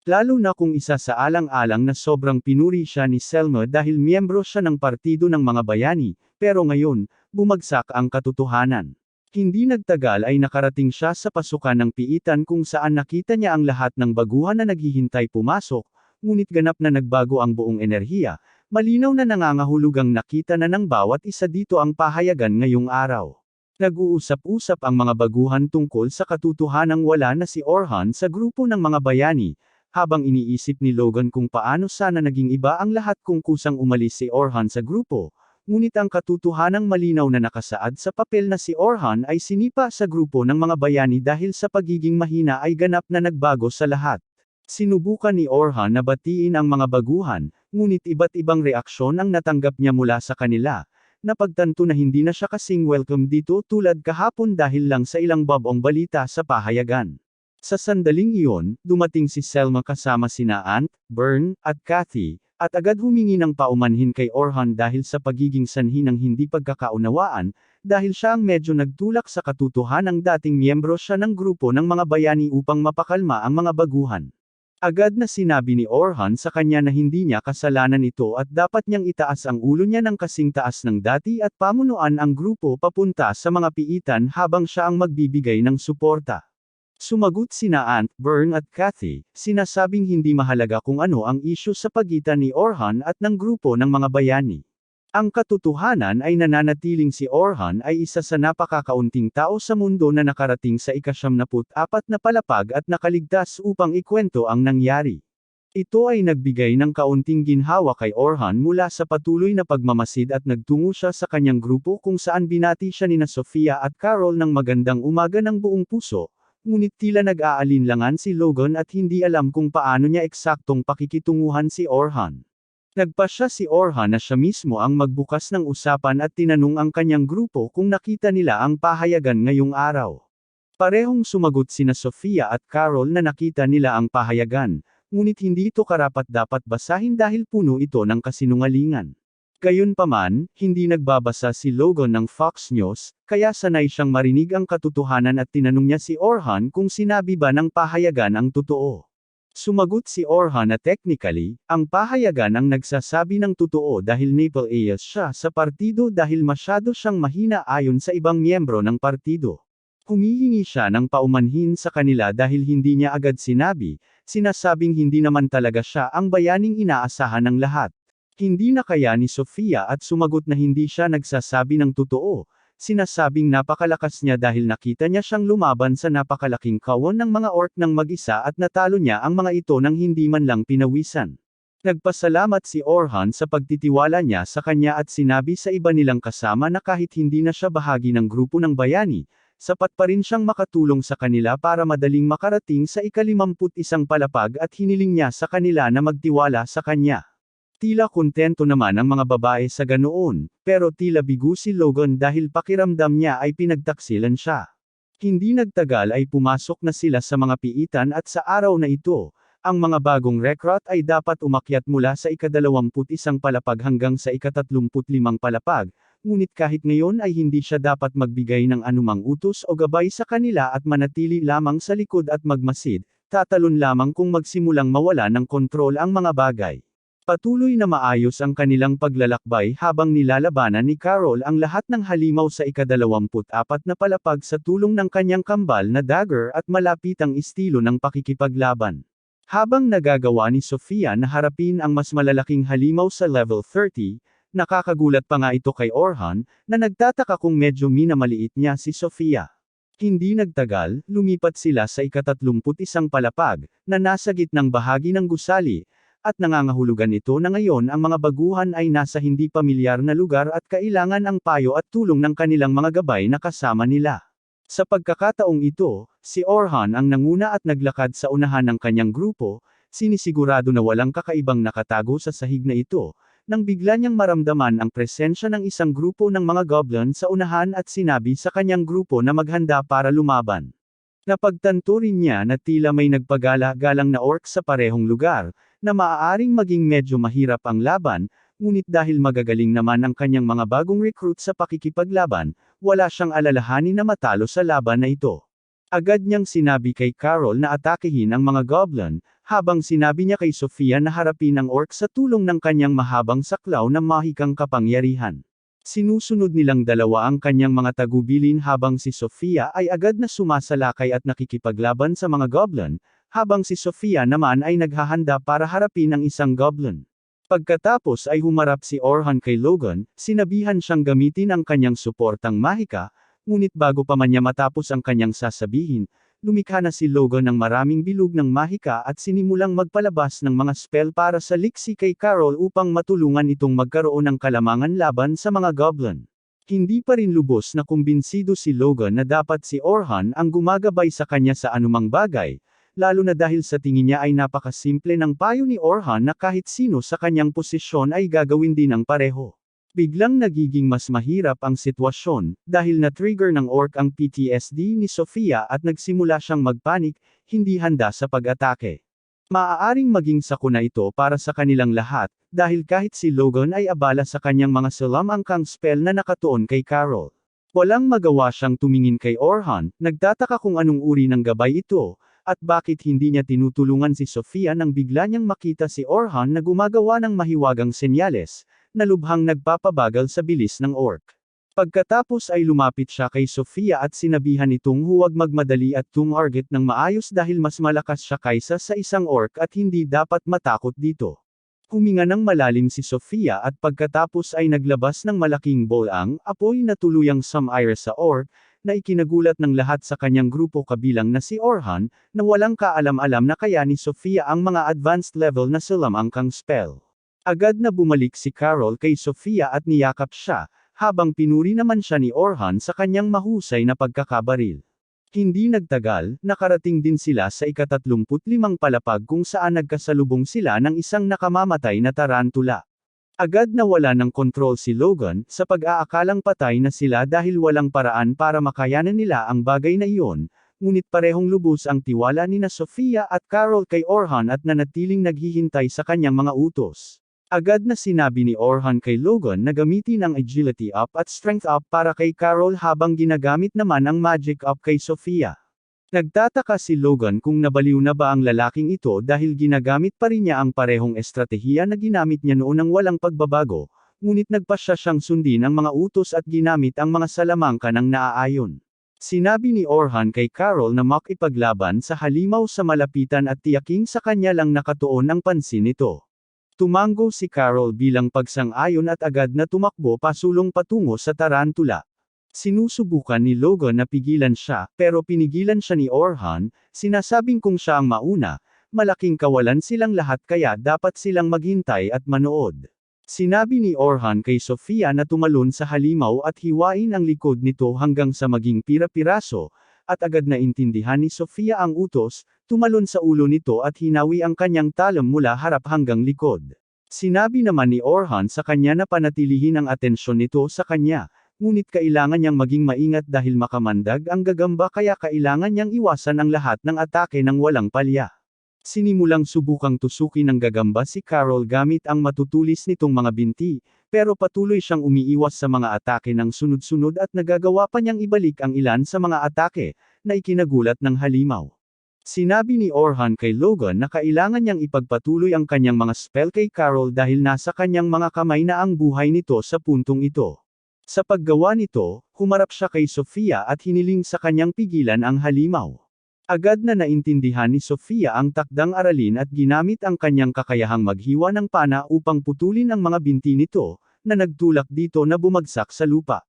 Lalo na kung isa sa alang-alang na sobrang pinuri siya ni Selma dahil miyembro siya ng partido ng mga bayani, pero ngayon, bumagsak ang katotohanan. Hindi nagtagal ay nakarating siya sa pasukan ng piitan kung saan nakita niya ang lahat ng baguhan na naghihintay pumasok, ngunit ganap na nagbago ang buong enerhiya. Malinaw na nangangahulugang nakita na ng bawat isa dito ang pahayagan ngayong araw. Nag-uusap-usap ang mga baguhan tungkol sa katotohanang wala na si Orhan sa grupo ng mga bayani, habang iniisip ni Logan kung paano sana naging iba ang lahat kung kusang umalis si Orhan sa grupo, ngunit ang katotohanang malinaw na nakasaad sa papel na si Orhan ay sinipa sa grupo ng mga bayani dahil sa pagiging mahina ay ganap na nagbago sa lahat. Sinubukan ni Orhan na batiin ang mga baguhan, ngunit iba't ibang reaksyon ang natanggap niya mula sa kanila. Napagtanto na hindi na siya kasing welcome dito tulad kahapon dahil lang sa ilang babong balita sa pahayagan. Sa sandaling iyon, dumating si Selma kasama sina Ant, Bern, at Kathy, at agad humingi ng paumanhin kay Orhan dahil sa pagiging sanhi ng hindi pagkakaunawaan, dahil siya ang medyo nagtulak sa katotohanang dating miyembro siya ng grupo ng mga bayani upang mapakalma ang mga baguhan. Agad na sinabi ni Orhan sa kanya na hindi niya kasalanan ito at dapat niyang itaas ang ulo niya ng kasing taas ng dati at pamunuan ang grupo papunta sa mga piitan habang siya ang magbibigay ng suporta. Sumagot sina Ant, Bern at Kathy, sinasabing hindi mahalaga kung ano ang isyu sa pagitan ni Orhan at ng grupo ng mga bayani. Ang katotohanan ay nananatiling si Orhan ay isa sa napakakaunting tao sa mundo na nakarating sa ika-74 na palapag at nakaligtas upang ikwento ang nangyari. Ito ay nagbigay ng kaunting ginhawa kay Orhan mula sa patuloy na pagmamasid at nagtungo siya sa kanyang grupo kung saan binati siya nina Sofia at Carol ng magandang umaga ng buong puso, ngunit tila nag-aalinlangan si Logan at hindi alam kung paano niya eksaktong pakikitunguhan si Orhan. Nagpasya si Orhan na siya mismo ang magbukas ng usapan at tinanong ang kanyang grupo kung nakita nila ang pahayagan ngayong araw. Parehong sumagot sina Sofia at Carol na nakita nila ang pahayagan, ngunit hindi ito karapat-dapat basahin dahil puno ito ng kasinungalingan. Gayunpaman, hindi nagbabasa si Logan ng Fox News, kaya sanay siyang marinig ang katotohanan at tinanong niya si Orhan kung sinabi ba ng pahayagan ang totoo. Sumagot si Orhan na technically, ang pahayagan ang nagsasabi ng totoo dahil naple-ayas siya sa partido dahil masyado siyang mahina ayon sa ibang miyembro ng partido. Humihingi siya ng paumanhin sa kanila dahil hindi niya agad sinabi, sinasabing hindi naman talaga siya ang bayaning inaasahan ng lahat. Hindi na kaya ni Sofia at sumagot na hindi siya nagsasabi ng totoo, sinasabing napakalakas niya dahil nakita niya siyang lumaban sa napakalaking kawon ng mga orc ng mag-isa at natalo niya ang mga ito nang hindi man lang pinawisan. Nagpasalamat si Orhan sa pagtitiwala niya sa kanya at sinabi sa iba nilang kasama na kahit hindi na siya bahagi ng grupo ng bayani, sapat pa rin siyang makatulong sa kanila para madaling makarating sa ika-51 palapag at hiniling niya sa kanila na magtiwala sa kanya. Tila kontento naman ang mga babae sa ganoon, pero tila bigo si Logan dahil pakiramdam niya ay pinagtaksilan siya. Hindi nagtagal ay pumasok na sila sa mga piitan at sa araw na ito, ang mga bagong recruit ay dapat umakyat mula sa ika-21 palapag hanggang sa ika-35 palapag, ngunit kahit ngayon ay hindi siya dapat magbigay ng anumang utos o gabay sa kanila at manatili lamang sa likod at magmasid, tatalon lamang kung magsimulang mawala ng kontrol ang mga bagay. Patuloy na maayos ang kanilang paglalakbay habang nilalabanan ni Carol ang lahat ng halimaw sa ika-24 na palapag sa tulong ng kanyang kambal na dagger at malapitang estilo ng pakikipaglaban. Habang nagagawa ni Sofia na harapin ang mas malalaking halimaw sa level 30, nakakagulat pa nga ito kay Orhan, na nagtataka kung medyo minamaliit niya si Sofia. Hindi nagtagal, lumipat sila sa ika-31 palapag, na nasa gitnang bahagi ng gusali, at nangangahulugan ito na ngayon ang mga baguhan ay nasa hindi pamilyar na lugar at kailangan ang payo at tulong ng kanilang mga gabay na kasama nila. Sa pagkakataong ito, si Orhan ang nanguna at naglakad sa unahan ng kanyang grupo, sinisigurado na walang kakaibang nakatago sa sahig na ito, nang bigla niyang maramdaman ang presensya ng isang grupo ng mga goblin sa unahan at sinabi sa kanyang grupo na maghanda para lumaban. Napagtanto rin niya na tila may nagpagala-galang na orc sa parehong lugar, na maaaring maging medyo mahirap ang laban, ngunit dahil magagaling naman ang kanyang mga bagong recruit sa pakikipaglaban, wala siyang alalahanin na matalo sa laban na ito. Agad niyang sinabi kay Carol na atakehin ang mga goblin, habang sinabi niya kay Sofia na harapin ang orc sa tulong ng kanyang mahabang saklaw na mahikang kapangyarihan. Sinusunod nilang dalawa ang kanyang mga tagubilin habang si Sofia ay agad na sumasalakay at nakikipaglaban sa mga goblin, habang si Sofia naman ay naghahanda para harapin ang isang goblin. Pagkatapos ay humarap si Orhan kay Logan, sinabihan siyang gamitin ang kanyang suportang mahika, ngunit bago pa man niya matapos ang kanyang sasabihin, lumikha na si Logan ng maraming bilog ng mahika at sinimulang magpalabas ng mga spell para sa liksi kay Carol upang matulungan itong magkaroon ng kalamangan laban sa mga goblin. Hindi pa rin lubos na kumbinsido si Logan na dapat si Orhan ang gumagabay sa kanya sa anumang bagay, lalo na dahil sa tingin niya ay napakasimple ng payo ni Orhan na kahit sino sa kanyang posisyon ay gagawin din ang pareho. Biglang nagiging mas mahirap ang sitwasyon, dahil na-trigger ng orc ang PTSD ni Sofia at nagsimula siyang magpanik, hindi handa sa pag-atake. Maaaring maging sakuna ito para sa kanilang lahat, dahil kahit si Logan ay abala sa kanyang mga salamangkang spell na nakatuon kay Carol. Walang magawa siyang tumingin kay Orhan, nagtataka kung anong uri ng gabay ito, at bakit hindi niya tinutulungan si Sofia nang bigla niyang makita si Orhan na gumagawa ng mahiwagang senyales, na lubhang nagpapabagal sa bilis ng orc. Pagkatapos ay lumapit siya kay Sofia at sinabihan itong huwag magmadali at tumarget ng maayos dahil mas malakas siya kaysa sa isang orc at hindi dapat matakot dito. Huminga ng malalim si Sofia at pagkatapos ay naglabas ng malaking bolang apoy na tuluyang sumire sa orc, na ikinagulat ng lahat sa kanyang grupo kabilang na si Orhan, na walang kaalam-alam na kaya ni Sofia ang mga advanced level na salamangkang spell. Agad na bumalik si Carol kay Sofia at niyakap siya, habang pinuri naman siya ni Orhan sa kanyang mahusay na pagkakabaril. Hindi nagtagal, nakarating din sila sa ika-35 palapag kung saan nagkasalubong sila ng isang nakamamatay na tarantula. Agad na wala ng kontrol si Logan, sa pag-aakalang patay na sila dahil walang paraan para makayanan nila ang bagay na iyon, ngunit parehong lubos ang tiwala nina Sofia at Carol kay Orhan at nanatiling naghihintay sa kanyang mga utos. Agad na sinabi ni Orhan kay Logan na gamitin ang Agility Up at Strength Up para kay Carol habang ginagamit naman ang Magic Up kay Sofia. Nagtataka si Logan kung nabaliw na ba ang lalaking ito dahil ginagamit pa rin niya ang parehong estratehiya na ginamit niya noon ng walang pagbabago, ngunit nagpasya siyang sundin ang mga utos at ginamit ang mga salamangka ng naaayon. Sinabi ni Orhan kay Carol na makipaglaban sa halimaw sa malapitan at tiyaking sa kanya lang nakatuon ang pansin nito. Tumango si Carol bilang pagsang-ayon at agad na tumakbo pasulong patungo sa tarantula. Sinusubukan ni Logan na pigilan siya, pero pinigilan siya ni Orhan, sinasabing kung siya ang mauna, malaking kawalan silang lahat kaya dapat silang maghintay at manood. Sinabi ni Orhan kay Sofia na tumalon sa halimaw at hiwain ang likod nito hanggang sa maging pira-piraso, at agad na intindihan ni Sofia ang utos, tumalon sa ulo nito at hinawi ang kanyang talon mula harap hanggang likod. Sinabi naman ni Orhan sa kanya na panatilihin ang atensyon nito sa kanya, ngunit kailangan niyang maging maingat dahil makamandag ang gagamba kaya kailangan niyang iwasan ang lahat ng atake ng walang palya. Sinimulang subukang tusukin ng gagamba si Carol gamit ang matutulis nitong mga binti, pero patuloy siyang umiiwas sa mga atake ng sunod-sunod at nagagawa pa niyang ibalik ang ilan sa mga atake, na ikinagulat ng halimaw. Sinabi ni Orhan kay Logan na kailangan niyang ipagpatuloy ang kanyang mga spell kay Carol dahil nasa kanyang mga kamay na ang buhay nito sa puntong ito. Sa paggawa nito, humarap siya kay Sofia at hiniling sa kanyang pigilan ang halimaw. Agad na naintindihan ni Sofia ang takdang aralin at ginamit ang kanyang kakayahang maghiwa ng pana upang putulin ang mga binti nito, na nagtulak dito na bumagsak sa lupa.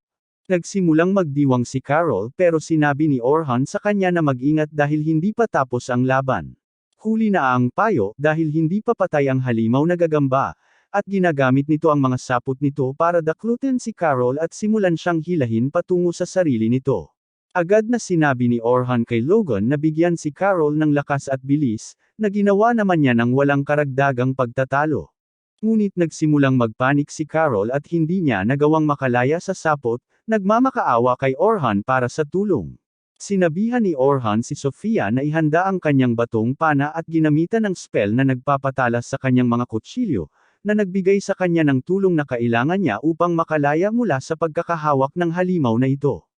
Nagsimulang magdiwang si Carol pero sinabi ni Orhan sa kanya na mag-ingat dahil hindi pa tapos ang laban. Huli na ang payo dahil hindi pa patay ang halimaw na gagamba, at ginagamit nito ang mga sapot nito para daklutin si Carol at simulan siyang hilahin patungo sa sarili nito. Agad na sinabi ni Orhan kay Logan na bigyan si Carol ng lakas at bilis, na ginawa naman niya ng walang karagdagang pagtatalo. Ngunit nagsimulang magpanik si Carol at hindi niya nagawang makalaya sa sapot, nagmamakaawa kay Orhan para sa tulong. Sinabihan ni Orhan si Sofia na ihanda ang kanyang batong pana at ginamitan ng spell na nagpapatalas sa kanyang mga kutsilyo, na nagbigay sa kanya ng tulong na kailangan niya upang makalaya mula sa pagkakahawak ng halimaw na ito.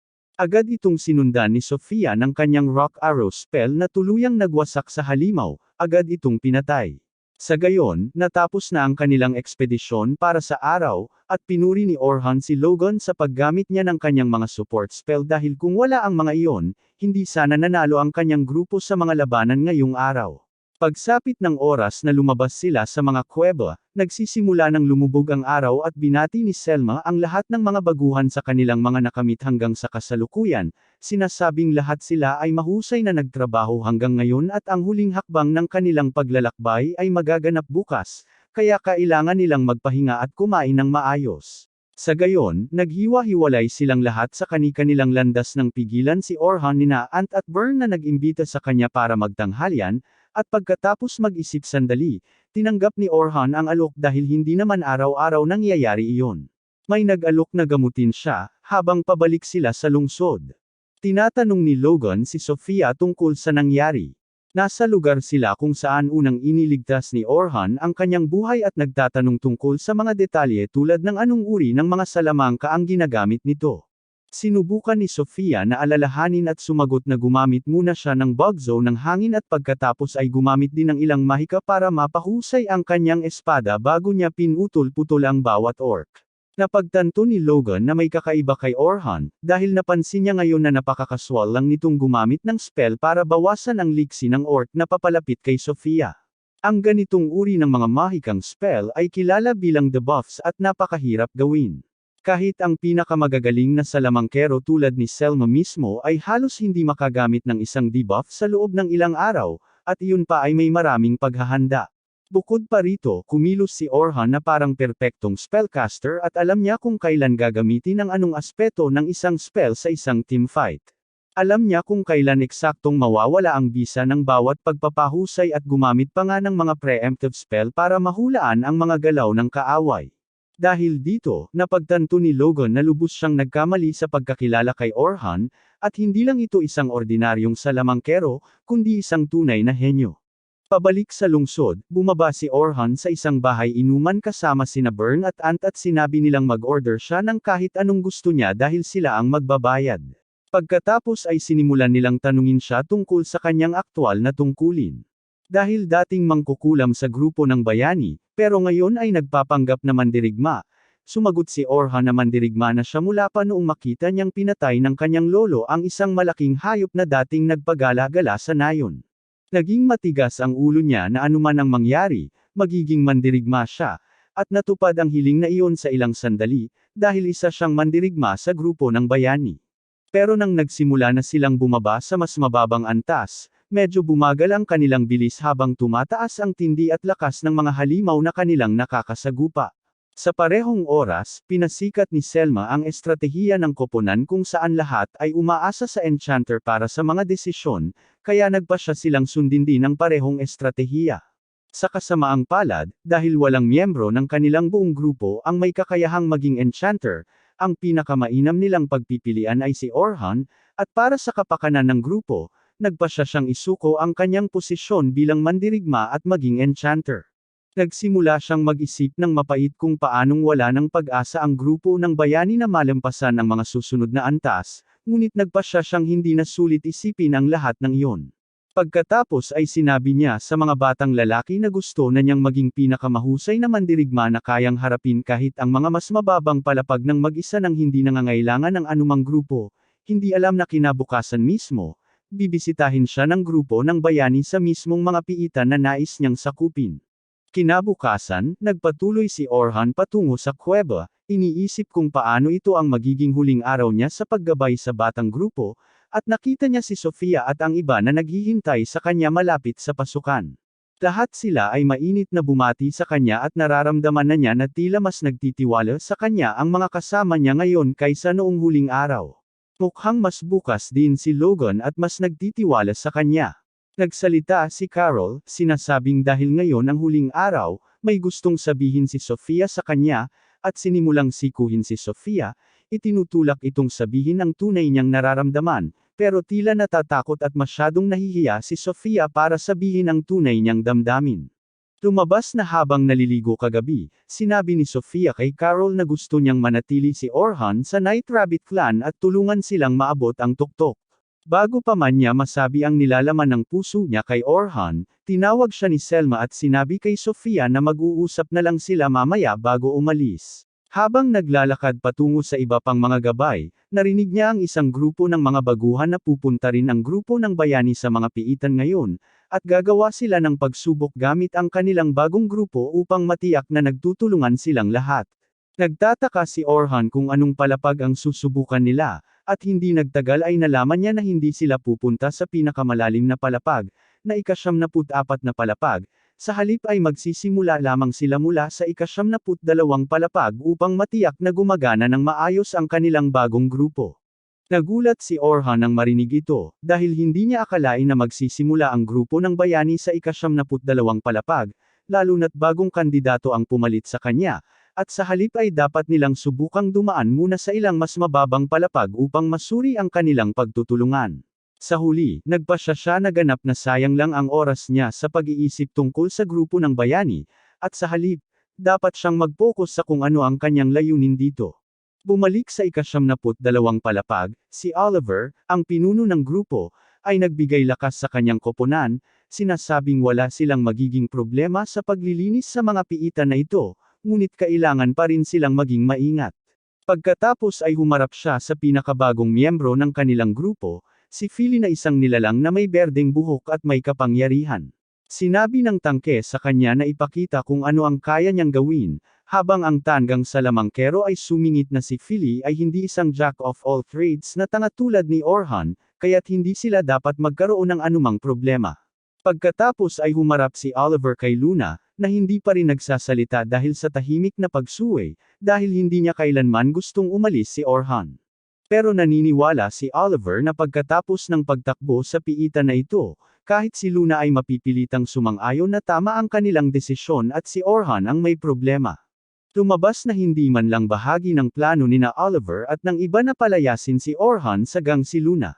Agad itong sinundan ni Sofia ng kanyang Rock Arrow spell na tuluyang nagwasak sa halimaw, agad itong pinatay. Sa gayon, natapos na ang kanilang ekspedisyon para sa araw, at pinuri ni Orhan si Logan sa paggamit niya ng kanyang mga support spell dahil kung wala ang mga iyon, hindi sana nanalo ang kanyang grupo sa mga labanan ngayong araw. Pagsapit ng oras na lumabas sila sa mga kuweba, nagsisimula ng lumubog ang araw at binati ni Selma ang lahat ng mga baguhan sa kanilang mga nakamit hanggang sa kasalukuyan, sinasabing lahat sila ay mahusay na nagtrabaho hanggang ngayon at ang huling hakbang ng kanilang paglalakbay ay magaganap bukas, kaya kailangan nilang magpahinga at kumain ng maayos. Sa gayon, naghiwa-hiwalay silang lahat sa kani-kanilang landas ng pigilan si Orhan nina Ant at Burn na nag-imbita sa kanya para magtanghalian, at pagkatapos mag-isip sandali, tinanggap ni Orhan ang alok dahil hindi naman araw-araw nangyayari iyon. May nag-alok na gamutin siya, habang pabalik sila sa lungsod. Tinatanong ni Logan si Sofia tungkol sa nangyari. Nasa lugar sila kung saan unang iniligtas ni Orhan ang kanyang buhay at nagtatanong tungkol sa mga detalye tulad ng anong uri ng mga salamangka ang ginagamit nito. Sinubukan ni Sofia na alalahanin at sumagot na gumamit muna siya ng bugzo ng hangin at pagkatapos ay gumamit din ng ilang mahika para mapahusay ang kanyang espada bago niya pinutol-putol ang bawat orc. Napagtanto ni Logan na may kakaiba kay Orhan, dahil napansin niya ngayon na napakakaswal lang nitong gumamit ng spell para bawasan ang liksi ng orc na papalapit kay Sofia. Ang ganitong uri ng mga mahikang spell ay kilala bilang debuffs at napakahirap gawin. Kahit ang pinakamagagaling na salamangkero tulad ni Selma mismo ay halos hindi makagamit ng isang debuff sa loob ng ilang araw, at iyon pa ay may maraming paghahanda. Bukod pa rito, kumilos si Orhan na parang perpektong spellcaster at alam niya kung kailan gagamitin ang anong aspeto ng isang spell sa isang teamfight. Alam niya kung kailan eksaktong mawawala ang bisa ng bawat pagpapahusay at gumamit pa nga ng mga preemptive spell para mahulaan ang mga galaw ng kaaway. Dahil dito, napagtanto ni Logan na lubos siyang nagkamali sa pagkakilala kay Orhan, At hindi lang ito isang ordinaryong salamangkero, kundi isang tunay na henyo. Pabalik sa lungsod, bumaba si Orhan sa isang bahay inuman kasama sina Bern at Ant at sinabi nilang mag-order siya ng kahit anong gusto niya dahil sila ang magbabayad. Pagkatapos ay sinimulan nilang tanungin siya tungkol sa kanyang aktwal na tungkulin. Dahil dating mangkukulam sa grupo ng bayani, pero ngayon ay nagpapanggap na mandirigma, sumagot si Orhan na mandirigma na siya mula pa noong makita niyang pinatay ng kanyang lolo ang isang malaking hayop na dating nagpagala-gala sa nayon. Naging matigas ang ulo niya na anuman ang mangyari, magiging mandirigma siya, at natupad ang hiling na iyon sa ilang sandali, dahil isa siyang mandirigma sa grupo ng bayani. Pero nang nagsimula na silang bumaba sa mas mababang antas, medyo bumagal ang kanilang bilis habang tumataas ang tindi at lakas ng mga halimaw na kanilang nakakasagupa. Sa parehong oras, pinasikat ni Selma ang estratehiya ng koponan kung saan lahat ay umaasa sa enchanter para sa mga desisyon, kaya nagpasya silang sundin din ang parehong estratehiya. Sa kasamaang palad, dahil walang miyembro ng kanilang buong grupo ang may kakayahang maging enchanter, ang pinakamainam nilang pagpipilian ay si Orhan, at para sa kapakanan ng grupo, nagpasya siyang isuko ang kanyang posisyon bilang mandirigma at maging enchanter. Nagsimula siyang mag-isip ng mapait kung paanong wala ng pag-asa ang grupo ng bayani na malampasan ang mga susunod na antas, ngunit nagpasya siyang hindi na sulit isipin ang lahat ng iyon. Pagkatapos ay sinabi niya sa mga batang lalaki na gusto na niyang maging pinakamahusay na mandirigma na kayang harapin kahit ang mga mas mababang palapag ng mag-isa nang hindi nangangailangan ng anumang grupo, hindi alam na kinabukasan mismo, bibisitahin siya ng grupo ng bayani sa mismong mga piitan na nais niyang sakupin. Kinabukasan, nagpatuloy si Orhan patungo sa kuweba, iniisip kung paano ito ang magiging huling araw niya sa paggabay sa batang grupo, at nakita niya si Sofia at ang iba na naghihintay sa kanya malapit sa pasukan. Lahat sila ay mainit na bumati sa kanya at nararamdaman na niya na tila mas nagtitiwala sa kanya ang mga kasama niya ngayon kaysa noong huling araw. Mukhang mas bukas din si Logan at mas nagtitiwala sa kanya. Nagsalita si Carol, sinasabing dahil ngayon ang huling araw, may gustong sabihin si Sofia sa kanya, at sinimulang sikuhin si Sofia, itinutulak itong sabihin ang tunay niyang nararamdaman, pero tila natatakot at masyadong nahihiya si Sofia para sabihin ang tunay niyang damdamin. Lumabas na habang naliligo kagabi, sinabi ni Sofia kay Carol na gusto niyang manatili si Orhan sa Night Rabbit Clan at tulungan silang maabot ang tuktok. Bago pa man niya masabi ang nilalaman ng puso niya kay Orhan, tinawag siya ni Selma at sinabi kay Sofia na mag-uusap na lang sila mamaya bago umalis. Habang naglalakad patungo sa iba pang mga gabay, narinig niya ang isang grupo ng mga baguhan na pupunta rin ang grupo ng bayani sa mga piitan ngayon, at gagawa sila ng pagsubok gamit ang kanilang bagong grupo upang matiyak na nagtutulungan silang lahat. Nagtataka si Orhan kung anong palapag ang susubukan nila, at hindi nagtagal ay nalaman niya na hindi sila pupunta sa pinakamalalim na palapag, na ika-74 na palapag, sa halip ay magsisimula lamang sila mula sa ika-72 palapag upang matiyak na gumagana ng maayos ang kanilang bagong grupo. Nagulat si Orhan nang marinig ito, dahil hindi niya akalain na magsisimula ang grupo ng bayani sa ika-72 palapag, lalo na't bagong kandidato ang pumalit sa kanya, at sa halip ay dapat nilang subukang dumaan muna sa ilang mas mababang palapag upang masuri ang kanilang pagtutulungan. Sa huli, nagpasya siya na ganap na sayang lang ang oras niya sa pag-iisip tungkol sa grupo ng bayani, at sa halip, dapat siyang mag-focus sa kung ano ang kanyang layunin dito. Bumalik sa ika-72 palapag, si Oliver, ang pinuno ng grupo, ay nagbigay lakas sa kanyang koponan, sinasabing wala silang magiging problema sa paglilinis sa mga piitan na ito, ngunit kailangan pa rin silang maging maingat. Pagkatapos ay humarap siya sa pinakabagong miyembro ng kanilang grupo, si Philly na isang nilalang na may berdeng buhok at may kapangyarihan. Sinabi ng tangke sa kanya na ipakita kung ano ang kaya niyang gawin, habang ang tanggang salamangkero ay sumingit na si Philly ay hindi isang jack of all trades na tanga tulad ni Orhan, kaya't hindi sila dapat magkaroon ng anumang problema. Pagkatapos ay humarap si Oliver kay Luna, na hindi pa rin nagsasalita dahil sa tahimik na pagsuway, dahil hindi niya kailanman gustong umalis si Orhan. Pero naniniwala si Oliver na pagkatapos ng pagtakbo sa piitan na ito, kahit si Luna ay mapipilitang sumang-ayon na tama ang kanilang desisyon at si Orhan ang may problema. Lumabas na hindi man lang bahagi ng plano nina Oliver at ng iba na palayasin si Orhan sa gang si Luna.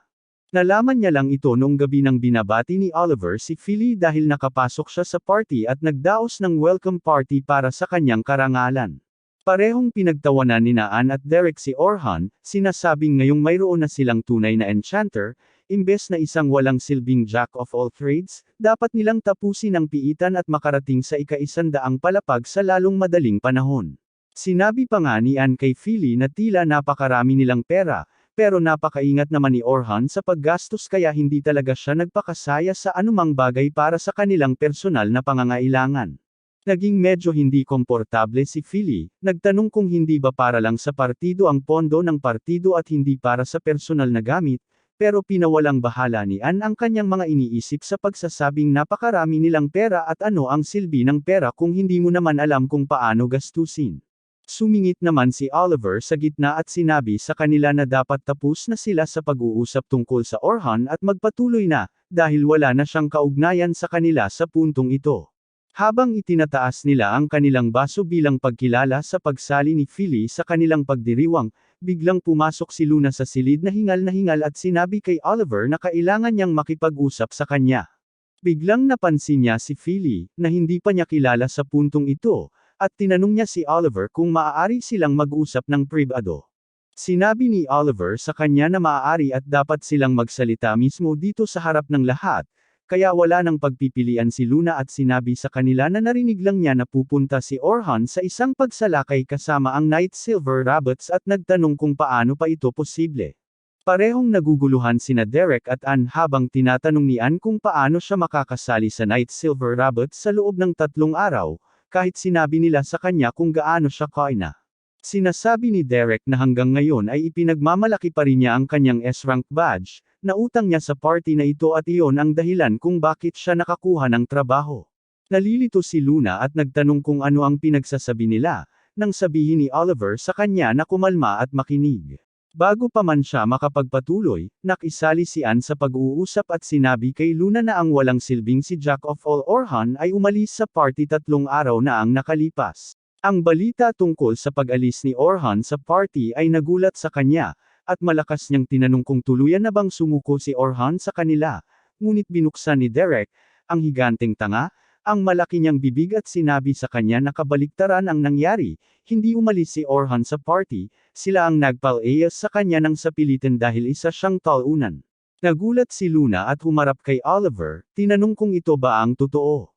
Nalaman niya lang ito noong gabi nang binabati ni Oliver si Philly dahil nakapasok siya sa party at nagdaos ng welcome party para sa kanyang karangalan. Parehong pinagtawanan ni Ann at Derek si Orhan, sinasabing ngayong mayroon na silang tunay na enchanter, imbes na isang walang silbing jack of all trades, dapat nilang tapusin ang piitan at makarating sa ika-100 palapag sa lalong madaling panahon. Sinabi pa nga ni Ann kay Philly na tila napakarami nilang pera, pero napakaingat naman ni Orhan sa paggastos kaya hindi talaga siya nagpakasaya sa anumang bagay para sa kanilang personal na pangangailangan. Naging medyo hindi komportable si Philly, nagtanong kung hindi ba para lang sa partido ang pondo ng partido at hindi para sa personal na gamit, pero pinawalang bahala ni Ann ang kanyang mga iniisip sa pagsasabing napakarami nilang pera at ano ang silbi ng pera kung hindi mo naman alam kung paano gastusin. Sumingit naman si Oliver sa gitna at sinabi sa kanila na dapat tapos na sila sa pag-uusap tungkol sa Orhan at magpatuloy na, dahil wala na siyang kaugnayan sa kanila sa puntong ito. Habang itinataas nila ang kanilang baso bilang pagkilala sa pagsali ni Philly sa kanilang pagdiriwang, biglang pumasok si Luna sa silid na hingal at sinabi kay Oliver na kailangan niyang makipag-usap sa kanya. Biglang napansin niya si Philly, na hindi pa niya kilala sa puntong ito, at tinanong niya si Oliver kung maaari silang mag-usap ng pribado. Sinabi ni Oliver sa kanya na maaari at dapat silang magsalita mismo dito sa harap ng lahat, kaya wala nang pagpipilian si Luna at sinabi sa kanila na narinig lang niya na pupunta si Orhan sa isang pagsalakay kasama ang Night Silver Rabbits at nagtanong kung paano pa ito posible. Parehong naguguluhan sina Derek at Ann habang tinatanong ni Ann kung paano siya makakasali sa Night Silver Rabbits sa loob ng 3 araw, kahit sinabi nila sa kanya kung gaano siya kaina. Sinasabi ni Derek na hanggang ngayon ay ipinagmamalaki pa rin niya ang kanyang S-rank badge, na utang niya sa party na ito at iyon ang dahilan kung bakit siya nakakuha ng trabaho. Nalilito si Luna at nagtanong kung ano ang pinagsasabi nila, nang sabihin ni Oliver sa kanya na kumalma at makinig. Bago pa man siya makapagpatuloy, nakisali si Ann sa pag-uusap at sinabi kay Luna na ang walang silbing si Jack of all Orhan ay umalis sa party 3 araw na ang nakalipas. Ang balita tungkol sa pag-alis ni Orhan sa party ay nagulat sa kanya, at malakas niyang tinanong kung tuluyan na bang sumuko si Orhan sa kanila, ngunit binuksan ni Derek, ang higanteng tanga, ang malaki niyang bibig at sinabi sa kanya na kabaliktaran ang nangyari, hindi umalis si Orhan sa party, sila ang nagpalayas sa kanya ng sapilitan dahil isa siyang talunan. Nagulat si Luna at humarap kay Oliver, tinanong kung ito ba ang totoo.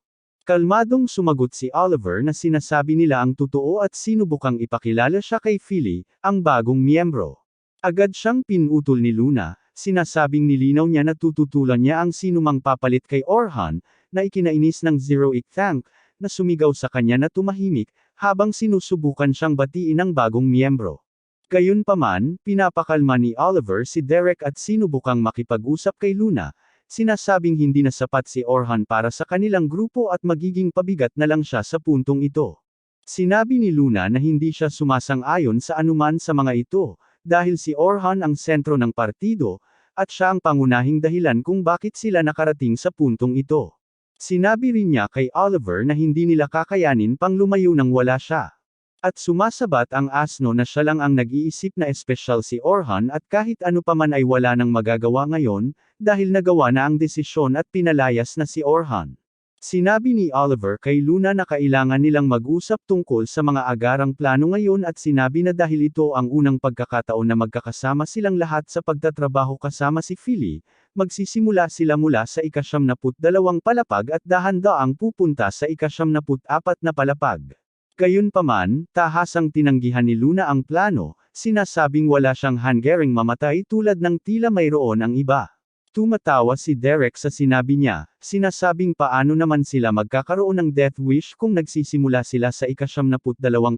Kalmadong sumagot si Oliver na sinasabi nila ang totoo at sinubukang ipakilala siya kay Philly, ang bagong miyembro. Agad siyang pinutol ni Luna, sinasabing nilinaw niya na tututulan niya ang sinumang papalit kay Orhan, na ikinainis ng Zero Ink Tank, na sumigaw sa kanya na tumahimik, habang sinusubukan siyang batiin ng bagong miyembro. Gayunpaman, pinapakalma ni Oliver si Derek at sinubukang makipag-usap kay Luna, sinasabing hindi na sapat si Orhan para sa kanilang grupo at magiging pabigat na lang siya sa puntong ito. Sinabi ni Luna na hindi siya sumasang-ayon sa anuman sa mga ito, dahil si Orhan ang sentro ng partido, at siya ang pangunahing dahilan kung bakit sila nakarating sa puntong ito. Sinabi rin niya kay Oliver na hindi nila kakayanin pang lumayo nang wala siya. At sumasabat ang asno na siya lang ang nag-iisip na espesyal si Orhan at kahit ano pa man ay wala nang magagawa ngayon, dahil nagawa na ang desisyon at pinalayas na si Orhan. Sinabi ni Oliver kay Luna na kailangan nilang mag-usap tungkol sa mga agarang plano ngayon at sinabi na dahil ito ang unang pagkakataon na magkakasama silang lahat sa pagtatrabaho kasama si Philly, magsisimula sila mula sa ika-72 palapag at dahan-daang pupunta sa ika-74 na palapag. Gayunpaman, tahasang tinanggihan ni Luna ang plano, sinasabing wala siyang hanggaring mamatay tulad ng tila mayroon ang iba. Tumatawa si Derek sa sinabi niya, sinasabing paano naman sila magkakaroon ng death wish kung nagsisimula sila sa ika-72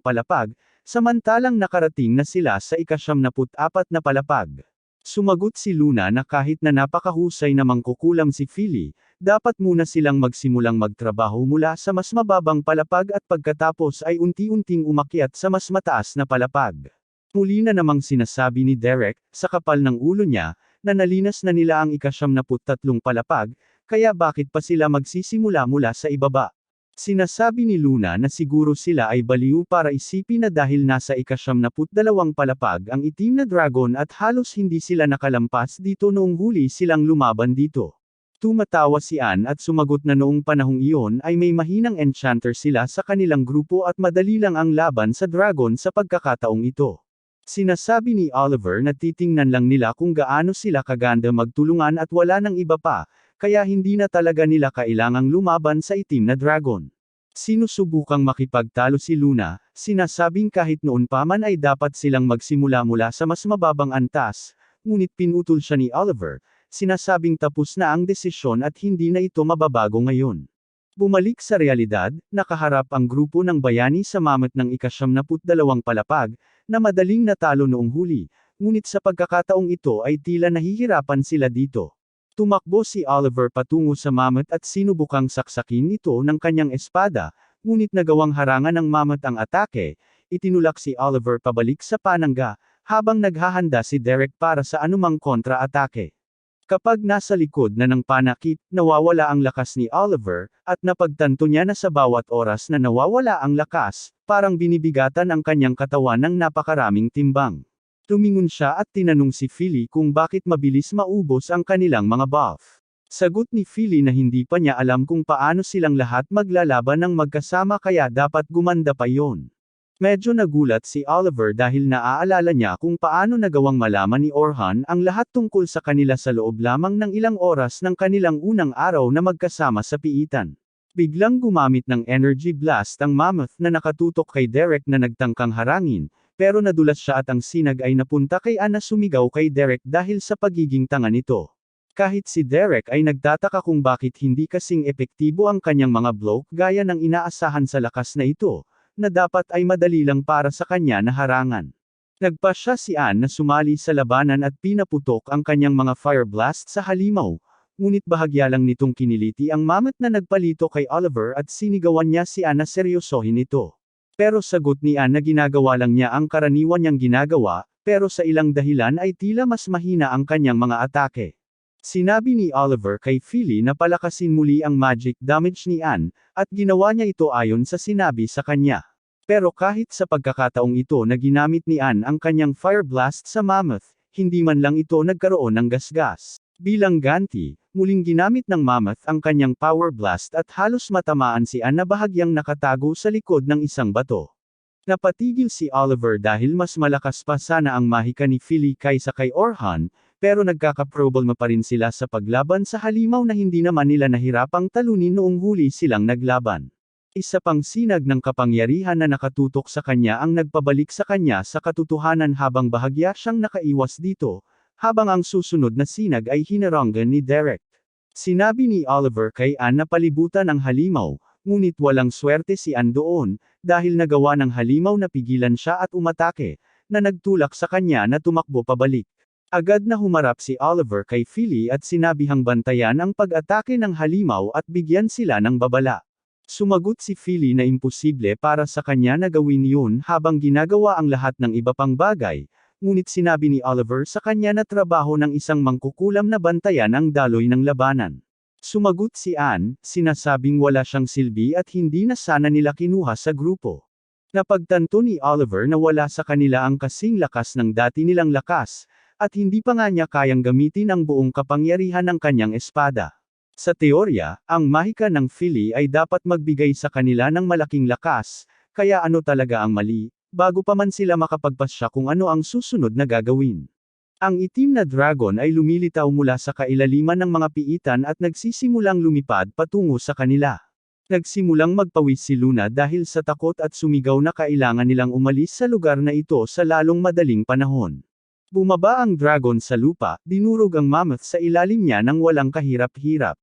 palapag, samantalang nakarating na sila sa ika-74 na palapag. Sumagot si Luna na kahit na napakahusay na mangkukulam si Philly, dapat muna silang magsimulang magtrabaho mula sa mas mababang palapag at pagkatapos ay unti-unting umakyat sa mas mataas na palapag. Muli na namang sinasabi ni Derek, sa kapal ng ulo niya, na nalinas na nila ang ika-73 palapag, kaya bakit pa sila magsisimula mula sa ibaba? Sinasabi ni Luna na siguro sila ay baliw para isipin na dahil nasa ika-72 palapag ang itim na dragon at halos hindi sila nakalampas dito noong huli silang lumaban dito. Tumatawa si Anne at sumagot na noong panahong iyon ay may mahinang enchanter sila sa kanilang grupo at madali lang ang laban sa dragon sa pagkakataong ito. Sinasabi ni Oliver na titingnan lang nila kung gaano sila kaganda magtulungan at wala nang iba pa, kaya hindi na talaga nila kailangang lumaban sa itim na dragon. Sinusubukang makipagtalo si Luna, sinasabing kahit noon pa man ay dapat silang magsimula mula sa mas mababang antas, ngunit pinutol siya ni Oliver, sinasabing tapos na ang desisyon at hindi na ito mababago ngayon. Bumalik sa realidad, nakaharap ang grupo ng bayani sa mammoth ng ika-72 palapag, na madaling natalo noong huli, ngunit sa pagkakataong ito ay tila nahihirapan sila dito. Tumakbo si Oliver patungo sa mammoth at sinubukang saksakin ito ng kanyang espada, ngunit nagawang harangan ng mammoth ang atake, itinulak si Oliver pabalik sa panangga, habang naghahanda si Derek para sa anumang kontra-atake. Kapag nasa likod na ng panakip, nawawala ang lakas ni Oliver, at napagtanto niya na sa bawat oras na nawawala ang lakas, parang binibigatan ang kanyang katawan ng napakaraming timbang. Tumingon siya at tinanong si Philly kung bakit mabilis maubos ang kanilang mga buff. Sagot ni Philly na hindi pa niya alam kung paano silang lahat maglalaban ng magkasama kaya dapat gumanda pa yon. Medyo nagulat si Oliver dahil naaalala niya kung paano nagawang malaman ni Orhan ang lahat tungkol sa kanila sa loob lamang ng ilang oras ng kanilang unang araw na magkasama sa piitan. Biglang gumamit ng energy blast ang mammoth na nakatutok kay Derek na nagtangkang harangin, pero nadulas siya at ang sinag ay napunta kay Anna sumigaw kay Derek dahil sa pagiging tanga nito. Kahit si Derek ay nagtataka kung bakit hindi kasing epektibo ang kanyang mga blow gaya ng inaasahan sa lakas na ito, na dapat ay madali lang para sa kanya na harangan. Nagpasya si Anne na sumali sa labanan at pinaputok ang kanyang mga fire blast sa halimaw, ngunit bahagya lang nitong kiniliti ang mammoth na nagpalito kay Oliver at sinigawan niya si Anne na seryosohin ito. Pero sagot ni Anne na ginagawa lang niya ang karaniwan niyang ginagawa, pero sa ilang dahilan ay tila mas mahina ang kanyang mga atake. Sinabi ni Oliver kay Philly na palakasin muli ang magic damage ni Anne, at ginawa niya ito ayon sa sinabi sa kanya. Pero kahit sa pagkakataong ito na ginamit ni Anne ang kanyang fire blast sa mammoth, hindi man lang ito nagkaroon ng gasgas. Bilang ganti, muling ginamit ng mammoth ang kanyang power blast at halos matamaan si Anne na bahagyang nakatago sa likod ng isang bato. Napatigil si Oliver dahil mas malakas pa sana ang mahika ni Philly kaysa kay Orhan, pero nagkakaproblema pa rin sila sa paglaban sa halimaw na hindi naman nila nahirapang talunin noong huli silang naglaban. Isa pang sinag ng kapangyarihan na nakatutok sa kanya ang nagpabalik sa kanya sa katotohanan habang bahagya siyang nakaiwas dito, habang ang susunod na sinag ay hinaranggan ni Derek. Sinabi ni Oliver kay Anne na palibutan ang halimaw, ngunit walang swerte si Anne doon, dahil nagawa ng halimaw na pigilan siya at umatake, na nagtulak sa kanya na tumakbo pabalik. Agad na humarap si Oliver kay Philly at sinabihang bantayan ang pag-atake ng halimaw at bigyan sila ng babala. Sumagot si Philly na imposible para sa kanya na gawin yun habang ginagawa ang lahat ng iba pang bagay, ngunit sinabi ni Oliver sa kanya na trabaho ng isang mangkukulam na bantayan ang daloy ng labanan. Sumagot si Anne, sinasabing wala siyang silbi at hindi na sana nila kinuha sa grupo. Napagtanto ni Oliver na wala sa kanila ang kasing lakas ng dati nilang lakas, at hindi pa nga niya kayang gamitin ang buong kapangyarihan ng kanyang espada. Sa teorya, ang mahika ng Philly ay dapat magbigay sa kanila ng malaking lakas, kaya ano talaga ang mali, bago pa man sila makapagpasya kung ano ang susunod na gagawin. Ang itim na dragon ay lumilitaw mula sa kailaliman ng mga piitan at nagsisimulang lumipad patungo sa kanila. Nagsimulang magpawis si Luna dahil sa takot at sumigaw na kailangan nilang umalis sa lugar na ito sa lalong madaling panahon. Bumaba ang dragon sa lupa, dinurog ang mammoth sa ilalim niya nang walang kahirap-hirap.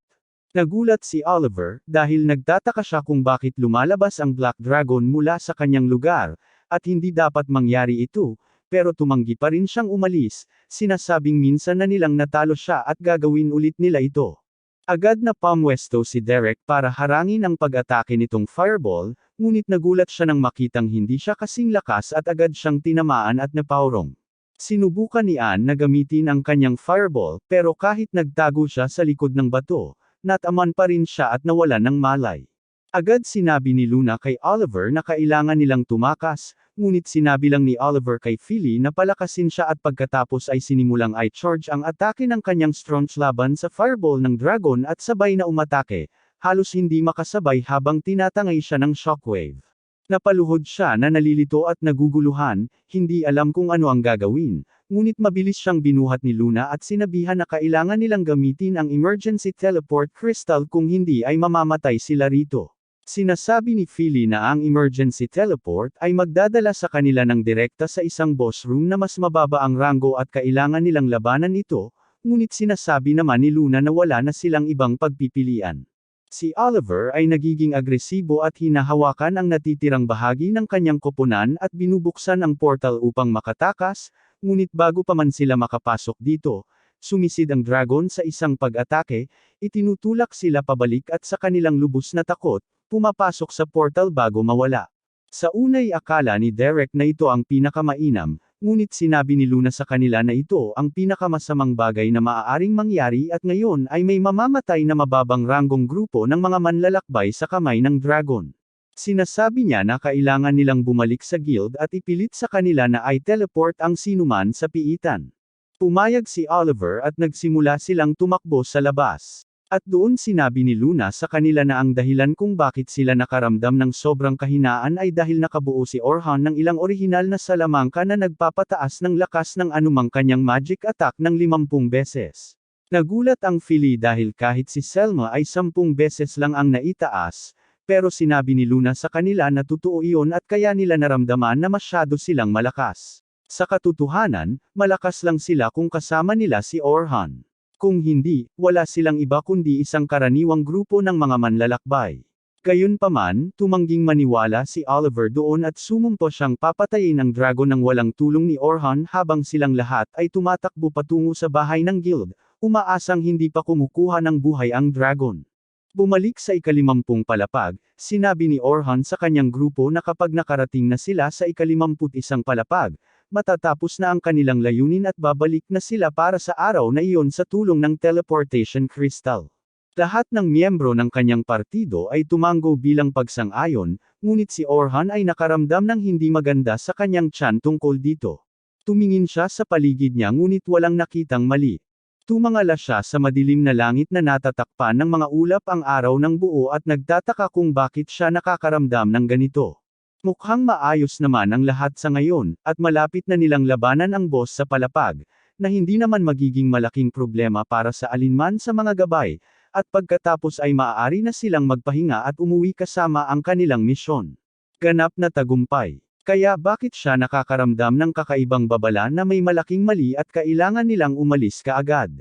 Nagulat si Oliver, dahil nagtataka siya kung bakit lumalabas ang Black Dragon mula sa kanyang lugar, at hindi dapat mangyari ito, pero tumanggi pa rin siyang umalis, sinasabing minsan na nilang natalo siya at gagawin ulit nila ito. Agad na pumwesto si Derek para harangin ang pag-atake nitong fireball, ngunit nagulat siya nang makitang hindi siya kasing lakas at agad siyang tinamaan at napaurong. Sinubukan ni Anne na gamitin ang kanyang fireball, pero kahit nagtago siya sa likod ng bato, nataman pa rin siya at nawalan ng malay. Agad sinabi ni Luna kay Oliver na kailangan nilang tumakas, ngunit sinabi lang ni Oliver kay Philly na palakasin siya at pagkatapos ay sinimulang i-charge ang atake ng kanyang strong laban sa fireball ng dragon at sabay na umatake, halos hindi makasabay habang tinatangay siya ng shockwave. Napaluhod siya na nalilito at naguguluhan, hindi alam kung ano ang gagawin, ngunit mabilis siyang binuhat ni Luna at sinabihan na kailangan nilang gamitin ang emergency teleport crystal kung hindi ay mamamatay sila rito. Sinasabi ni Philly na ang emergency teleport ay magdadala sa kanila ng direkta sa isang boss room na mas mababa ang rango at kailangan nilang labanan ito, ngunit sinasabi naman ni Luna na wala na silang ibang pagpipilian. Si Oliver ay nagiging agresibo at hinahawakan ang natitirang bahagi ng kanyang koponan at binubuksan ang portal upang makatakas, ngunit bago pa man sila makapasok dito, sumisid ang dragon sa isang pag-atake, itinutulak sila pabalik at sa kanilang lubos na takot, pumapasok sa portal bago mawala. Sa unay akala ni Derek na ito ang pinakamainam, ngunit sinabi ni Luna sa kanila na ito ang pinakamasamang bagay na maaaring mangyari at ngayon ay may mamamatay na mababang ranggong grupo ng mga manlalakbay sa kamay ng dragon. Sinasabi niya na kailangan nilang bumalik sa guild at ipilit sa kanila na ay teleport ang sinuman sa piitan. Pumayag si Oliver at nagsimula silang tumakbo sa labas. At doon sinabi ni Luna sa kanila na ang dahilan kung bakit sila nakaramdam ng sobrang kahinaan ay dahil nakabuo si Orhan ng ilang orihinal na salamangka na nagpapataas ng lakas ng anumang kanyang magic attack ng 50 beses. Nagulat ang Philly dahil kahit si Selma ay 10 beses lang ang naitaas, pero sinabi ni Luna sa kanila na totoo iyon at kaya nila naramdaman na masyado silang malakas. Sa katotohanan, malakas lang sila kung kasama nila si Orhan. Kung hindi, wala silang iba kundi isang karaniwang grupo ng mga manlalakbay. Gayunpaman, tumangging maniwala si Oliver doon at sumumpo siyang papatayin ang dragon ng walang tulong ni Orhan habang silang lahat ay tumatakbo patungo sa bahay ng guild, umaasang hindi pa kumukuha ng buhay ang dragon. Bumalik sa ika-50 palapag, sinabi ni Orhan sa kanyang grupo na kapag nakarating na sila sa ika-51 palapag, matatapos na ang kanilang layunin at babalik na sila para sa araw na iyon sa tulong ng teleportation crystal. Lahat ng miyembro ng kanyang partido ay tumango bilang pagsang-ayon, ngunit si Orhan ay nakaramdam ng hindi maganda sa kanyang tiyan tungkol dito. Tumingin siya sa paligid niya ngunit walang nakitang mali. Tumangala siya sa madilim na langit na natatakpan ng mga ulap ang araw ng buo at nagtataka kung bakit siya nakakaramdam ng ganito. Mukhang maayos naman ang lahat sa ngayon, at malapit na nilang labanan ang boss sa palapag, na hindi naman magiging malaking problema para sa alinman sa mga gabay, at pagkatapos ay maaari na silang magpahinga at umuwi kasama ang kanilang misyon. Ganap na tagumpay. Kaya bakit siya nakakaramdam ng kakaibang babala na may malaking mali at kailangan nilang umalis kaagad?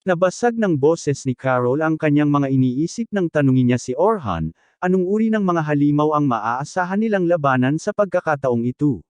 Nabasag ng boses ni Carol ang kanyang mga iniisip nang tanungin niya si Orhan, anong uri ng mga halimaw ang maaasahan nilang labanan sa pagkakataong ito.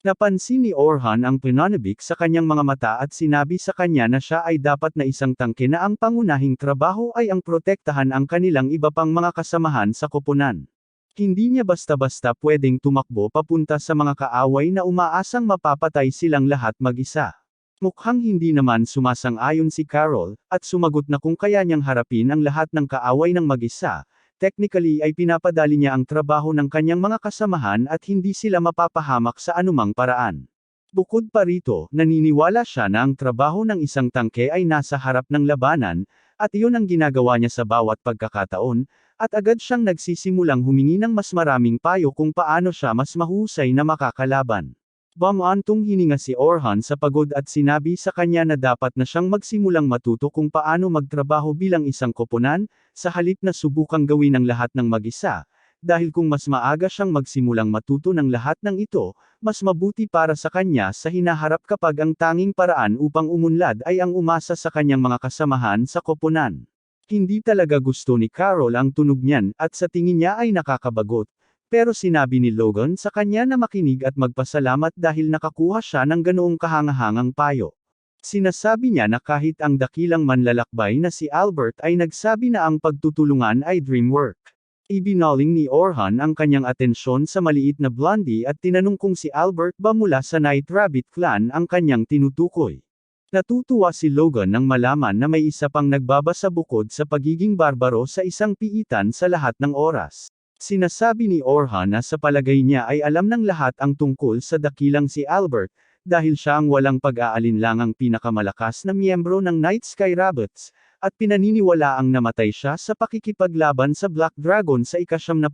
Napansin ni Orhan ang pananabik sa kanyang mga mata at sinabi sa kanya na siya ay dapat na isang tangke na ang pangunahing trabaho ay ang protektahan ang kanilang iba pang mga kasamahan sa koponan. Hindi niya basta-basta pwedeng tumakbo papunta sa mga kaaway na umaasang mapapatay silang lahat mag-isa. Mukhang hindi naman sumasang-ayon si Carol, at sumagot na kung kaya niyang harapin ang lahat ng kaaway ng mag-isa, technically ay pinapadali niya ang trabaho ng kanyang mga kasamahan at hindi sila mapapahamak sa anumang paraan. Bukod pa rito, naniniwala siya na ang trabaho ng isang tangke ay nasa harap ng labanan, at iyon ang ginagawa niya sa bawat pagkakataon, at agad siyang nagsisimulang humingi ng mas maraming payo kung paano siya mas mahusay na makakalaban. Bumantong hininga si Orhan sa pagod at sinabi sa kanya na dapat na siyang magsimulang matuto kung paano magtrabaho bilang isang koponan, sa halip na subukang gawin ang lahat ng mag-isa, dahil kung mas maaga siyang magsimulang matuto ng lahat ng ito, mas mabuti para sa kanya sa hinaharap kapag ang tanging paraan upang umunlad ay ang umasa sa kanyang mga kasamahan sa koponan. Hindi talaga gusto ni Carol ang tunog niyan, at sa tingin niya ay nakakabagot. Pero sinabi ni Logan sa kanya na makinig at magpasalamat dahil nakakuha siya ng ganoong kahangahangang payo. Sinasabi niya na kahit ang dakilang manlalakbay na si Albert ay nagsabi na ang pagtutulungan ay dream work. Ibinaling ni Orhan ang kanyang atensyon sa maliit na blondie at tinanong kung si Albert ba mula sa Night Rabbit Clan ang kanyang tinutukoy. Natutuwa si Logan nang malaman na may isa pang nagbabasa bukod sa pagiging barbaro sa isang piitan sa lahat ng oras. Sinasabi ni Orhan na sa palagay niya ay alam ng lahat ang tungkol sa dakilang si Albert, dahil siya ang walang pag-aalinlangang pinakamalakas na miyembro ng Night Sky Rabbits, at pinaniniwalaang namatay siya sa pakikipaglaban sa Black Dragon sa ika-72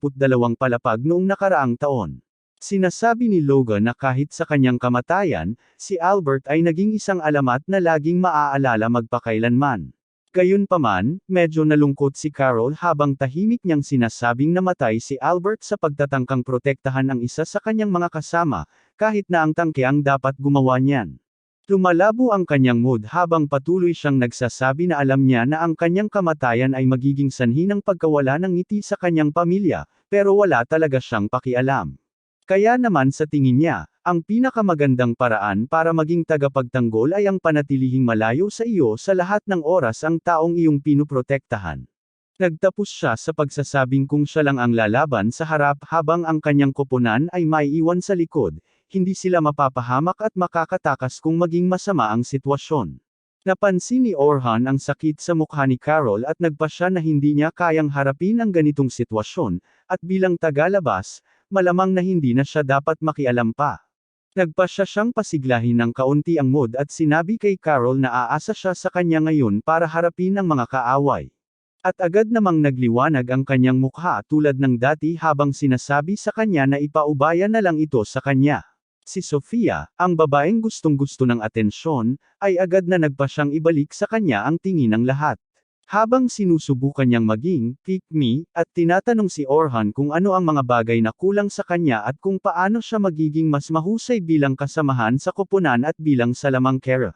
palapag noong nakaraang taon. Sinasabi ni Logan na kahit sa kanyang kamatayan, si Albert ay naging isang alamat na laging maaalala magpakailanman. Gayunpaman, medyo nalungkot si Carol habang tahimik niyang sinasabing namatay si Albert sa pagtatangkang protektahan ang isa sa kanyang mga kasama, kahit na ang tangke ang dapat gumawa niyan. Lumalabo ang kanyang mood habang patuloy siyang nagsasabi na alam niya na ang kanyang kamatayan ay magiging sanhi ng pagkawala ng ngiti sa kanyang pamilya, pero wala talaga siyang pakialam. Kaya naman sa tingin niya, ang pinakamagandang paraan para maging tagapagtanggol ay ang panatilihing malayo sa iyo sa lahat ng oras ang taong iyong pinuprotektahan. Nagtapos siya sa pagsasabing kung siya lang ang lalaban sa harap habang ang kanyang koponan ay maiiwan sa likod, hindi sila mapapahamak at makakatakas kung maging masama ang sitwasyon. Napansin ni Orhan ang sakit sa mukha ni Carol at nagpasya na hindi niya kayang harapin ang ganitong sitwasyon, at bilang tagalabas, malamang na hindi na siya dapat makialam pa. Nagpasya siyang pasiglahin ng kaunti ang mood at sinabi kay Carol na aasa siya sa kanya ngayon para harapin ang mga kaaway. At agad namang nagliwanag ang kanyang mukha tulad ng dati habang sinasabi sa kanya na ipaubaya na lang ito sa kanya. Si Sofia, ang babaeng gustong-gusto ng atensyon, ay agad na nagpasyang ibalik sa kanya ang tingin ng lahat. Habang sinusubukan niyang maging pick me, at tinatanong si Orhan kung ano ang mga bagay na kulang sa kanya at kung paano siya magiging mas mahusay bilang kasamahan sa koponan at bilang salamangkera.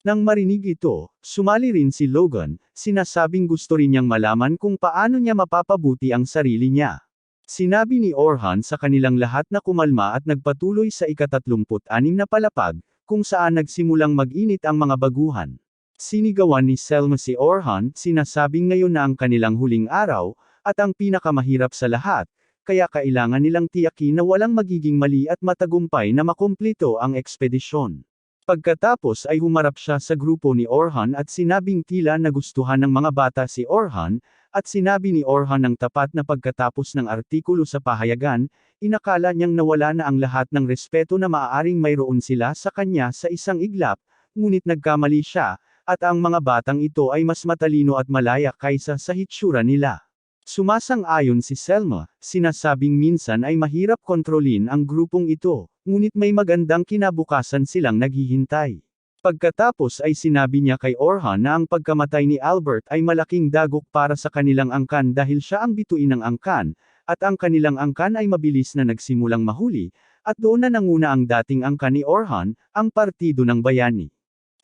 Nang marinig ito, sumali rin si Logan, sinasabing gusto rin niyang malaman kung paano niya mapapabuti ang sarili niya. Sinabi ni Orhan sa kanilang lahat na kumalma at nagpatuloy sa ika-36 na palapag, kung saan nagsimulang mag-init ang mga baguhan. Sinigawan ni Selma si Orhan, sinasabing ngayon na ang kanilang huling araw, at ang pinakamahirap sa lahat, kaya kailangan nilang tiyakin na walang magiging mali at matagumpay na makumpleto ang ekspedisyon. Pagkatapos ay humarap siya sa grupo ni Orhan at sinabing tila nagustuhan ng mga bata si Orhan, at sinabi ni Orhan ng tapat na pagkatapos ng artikulo sa pahayagan, inakala niyang nawala na ang lahat ng respeto na maaaring mayroon sila sa kanya sa isang iglap, ngunit nagkamali siya, at ang mga batang ito ay mas matalino at malaya kaysa sa hitsura nila. Sumasang-ayon si Selma, sinasabing minsan ay mahirap kontrolin ang grupong ito, ngunit may magandang kinabukasan silang naghihintay. Pagkatapos ay sinabi niya kay Orhan na ang pagkamatay ni Albert ay malaking dagok para sa kanilang angkan dahil siya ang bituin ng angkan, at ang kanilang angkan ay mabilis na nagsimulang mahuli, at doon na nanguna ang dating angkan ni Orhan, ang Partido ng Bayani.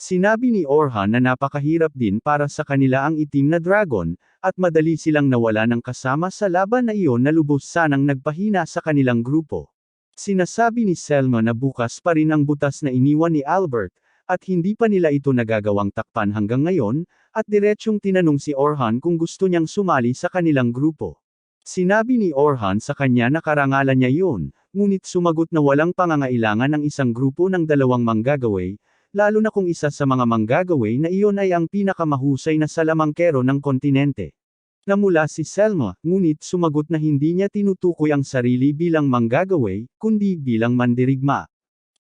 Sinabi ni Orhan na napakahirap din para sa kanila ang itim na dragon, at madali silang nawala ng kasama sa laban na iyon na lubos sanang nagpahina sa kanilang grupo. Sinasabi ni Selma na bukas pa rin ang butas na iniwan ni Albert, at hindi pa nila ito nagagawang takpan hanggang ngayon, at diretsyong tinanong si Orhan kung gusto niyang sumali sa kanilang grupo. Sinabi ni Orhan sa kanya na karangalan niya yun, ngunit sumagot na walang pangangailangan ng isang grupo ng 2 manggagaway, lalo na kung isa sa mga manggagaway na iyon ay ang pinakamahusay na salamangkero ng kontinente. Namula si Selma, ngunit sumagot na hindi niya tinutukoy ang sarili bilang manggagaway, kundi bilang mandirigma.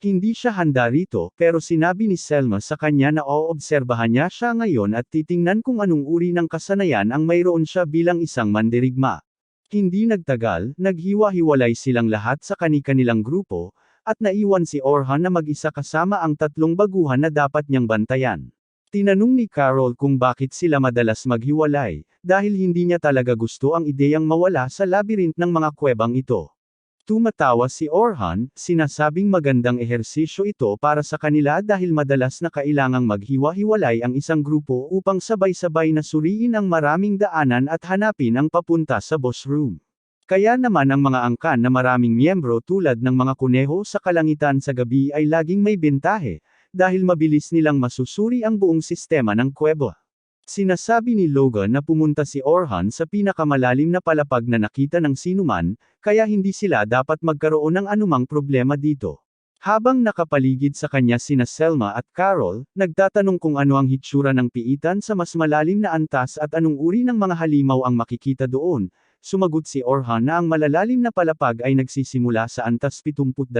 Hindi siya handa rito, pero sinabi ni Selma sa kanya na oobserbahan niya siya ngayon at titingnan kung anong uri ng kasanayan ang mayroon siya bilang isang mandirigma. Hindi nagtagal, naghiwa-hiwalay silang lahat sa kani-kanilang grupo, at naiwan si Orhan na mag-isa kasama ang 3 baguhan na dapat niyang bantayan. Tinanong ni Carol kung bakit sila madalas maghiwalay, dahil hindi niya talaga gusto ang ideyang mawala sa labyrinth ng mga kuwebang ito. Tumatawa si Orhan, sinasabing magandang ehersisyo ito para sa kanila dahil madalas na kailangang maghiwa-hiwalay ang isang grupo upang sabay-sabay na suriin ang maraming daanan at hanapin ang papunta sa boss room. Kaya naman ang mga angkan na maraming miyembro tulad ng mga kuneho sa kalangitan sa gabi ay laging may bentahe, dahil mabilis nilang masusuri ang buong sistema ng kuweba. Sinasabi ni Logan na pumunta si Orhan sa pinakamalalim na palapag na nakita ng sinuman, kaya hindi sila dapat magkaroon ng anumang problema dito. Habang nakapaligid sa kanya sina Selma at Carol, nagtatanong kung ano ang hitsura ng piitan sa mas malalim na antas at anong uri ng mga halimaw ang makikita doon. Sumagot si Orhan na ang malalalim na palapag ay nagsisimula sa antas 72,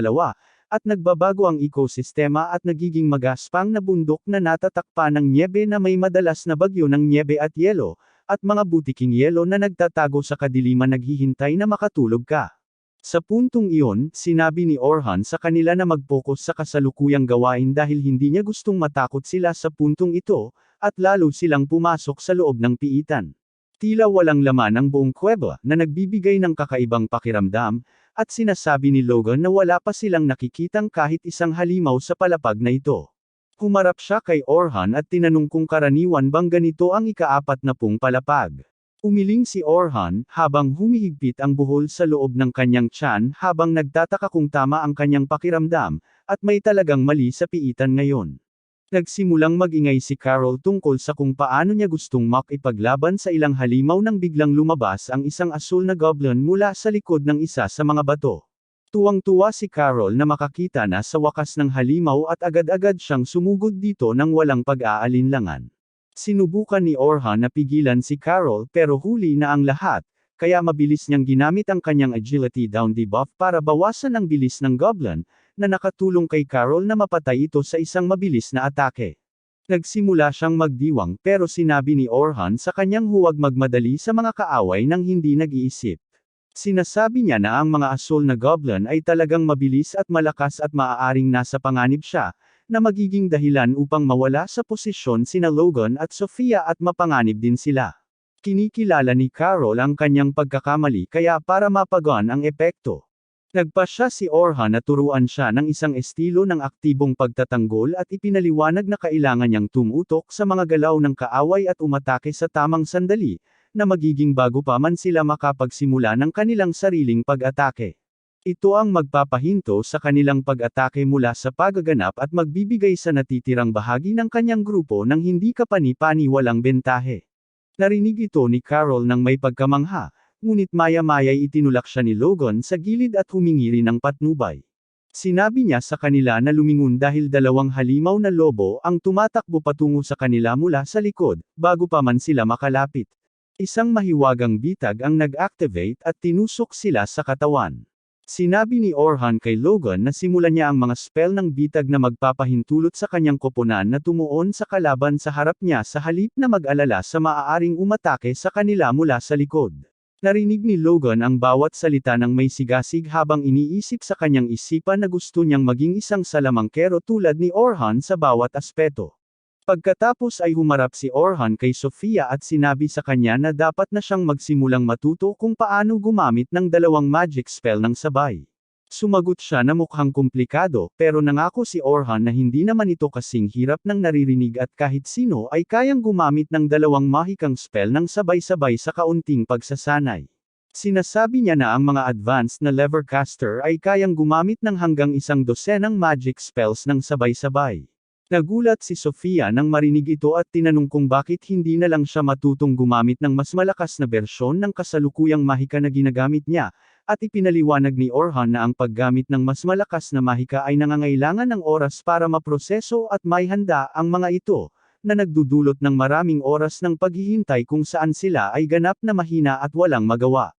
at nagbabago ang ekosistema at nagiging magaspang na bundok na natatakpan ng nyebe na may madalas na bagyo ng nyebe at yelo, at mga butiking yelo na nagtatago sa kadiliman naghihintay na makatulog ka. Sa puntong iyon, sinabi ni Orhan sa kanila na mag-focus sa kasalukuyang gawain dahil hindi niya gustong matakot sila sa puntong ito, at lalo silang pumasok sa loob ng piitan. Tila walang laman ang buong kuweba na nagbibigay ng kakaibang pakiramdam, at sinasabi ni Logan na wala pa silang nakikitang kahit isang halimaw sa palapag na ito. Humarap siya kay Orhan at tinanong kung karaniwan bang ganito ang ika-40 palapag. Umiling si Orhan, habang humihigpit ang buhol sa loob ng kanyang tiyan habang nagtataka kung tama ang kanyang pakiramdam, at may talagang mali sa piitan ngayon. Nagsimulang magingay si Carol tungkol sa kung paano niya gustong makipaglaban sa ilang halimaw nang biglang lumabas ang isang asul na goblin mula sa likod ng isa sa mga bato. Tuwang-tuwa si Carol na makakita na sa wakas ng halimaw at agad-agad siyang sumugod dito nang walang pag-aalinlangan. Sinubukan ni Orhan na pigilan si Carol pero huli na ang lahat, kaya mabilis niyang ginamit ang kanyang agility down debuff para bawasan ang bilis ng goblin, na nakatulong kay Carol na mapatay ito sa isang mabilis na atake. Nagsimula siyang magdiwang pero sinabi ni Orhan sa kanyang huwag magmadali sa mga kaaway nang hindi nag-iisip. Sinasabi niya na ang mga asul na goblin ay talagang mabilis at malakas at maaaring nasa panganib siya, na magiging dahilan upang mawala sa posisyon sina Logan at Sofia at mapanganib din sila. Kinikilala ni Carol ang kanyang pagkakamali kaya para mapagaan ang epekto. Nagpasya si Orhan na turuan siya ng isang estilo ng aktibong pagtatanggol at ipinaliwanag na kailangan niyang tumutok sa mga galaw ng kaaway at umatake sa tamang sandali, na magiging bago pa man sila makapagsimula ng kanilang sariling pag-atake. Ito ang magpapahinto sa kanilang pag-atake mula sa pagaganap at magbibigay sa natitirang bahagi ng kanyang grupo ng hindi kapani-paniwalang bentahe. Narinig ito ni Carol nang may pagkamangha. Ngunit maya-maya'y itinulak siya ni Logan sa gilid at humingi rin ng patnubay. Sinabi niya sa kanila na lumingon dahil dalawang halimaw na lobo ang tumatakbo patungo sa kanila mula sa likod, bago pa man sila makalapit. Isang mahiwagang bitag ang nag-activate at tinusok sila sa katawan. Sinabi ni Orhan kay Logan na simulan niya ang mga spell ng bitag na magpapahintulot sa kanyang koponan na tumuon sa kalaban sa harap niya sa halip na mag-alala sa maaaring umatake sa kanila mula sa likod. Narinig ni Logan ang bawat salita ng may sigasig habang iniisip sa kanyang isipan na gusto niyang maging isang salamangkero tulad ni Orhan sa bawat aspeto. Pagkatapos ay humarap si Orhan kay Sofia at sinabi sa kanya na dapat na siyang magsimulang matuto kung paano gumamit ng dalawang magic spell ng sabay. Sumagot siya na mukhang komplikado, pero nangako si Orhan na hindi naman ito kasing hirap ng naririnig at kahit sino ay kayang gumamit ng dalawang mahikang spell ng sabay-sabay sa kaunting pagsasanay. Sinasabi niya na ang mga advanced na levercaster ay kayang gumamit ng hanggang 12 magic spells ng sabay-sabay. Nagulat si Sofia nang marinig ito at tinanong kung bakit hindi na lang siya matutong gumamit ng mas malakas na bersyon ng kasalukuyang mahika na ginagamit niya, at ipinaliwanag ni Orhan na ang paggamit ng mas malakas na mahika ay nangangailangan ng oras para maproseso at maihanda ang mga ito, na nagdudulot ng maraming oras ng paghihintay kung saan sila ay ganap na mahina at walang magawa.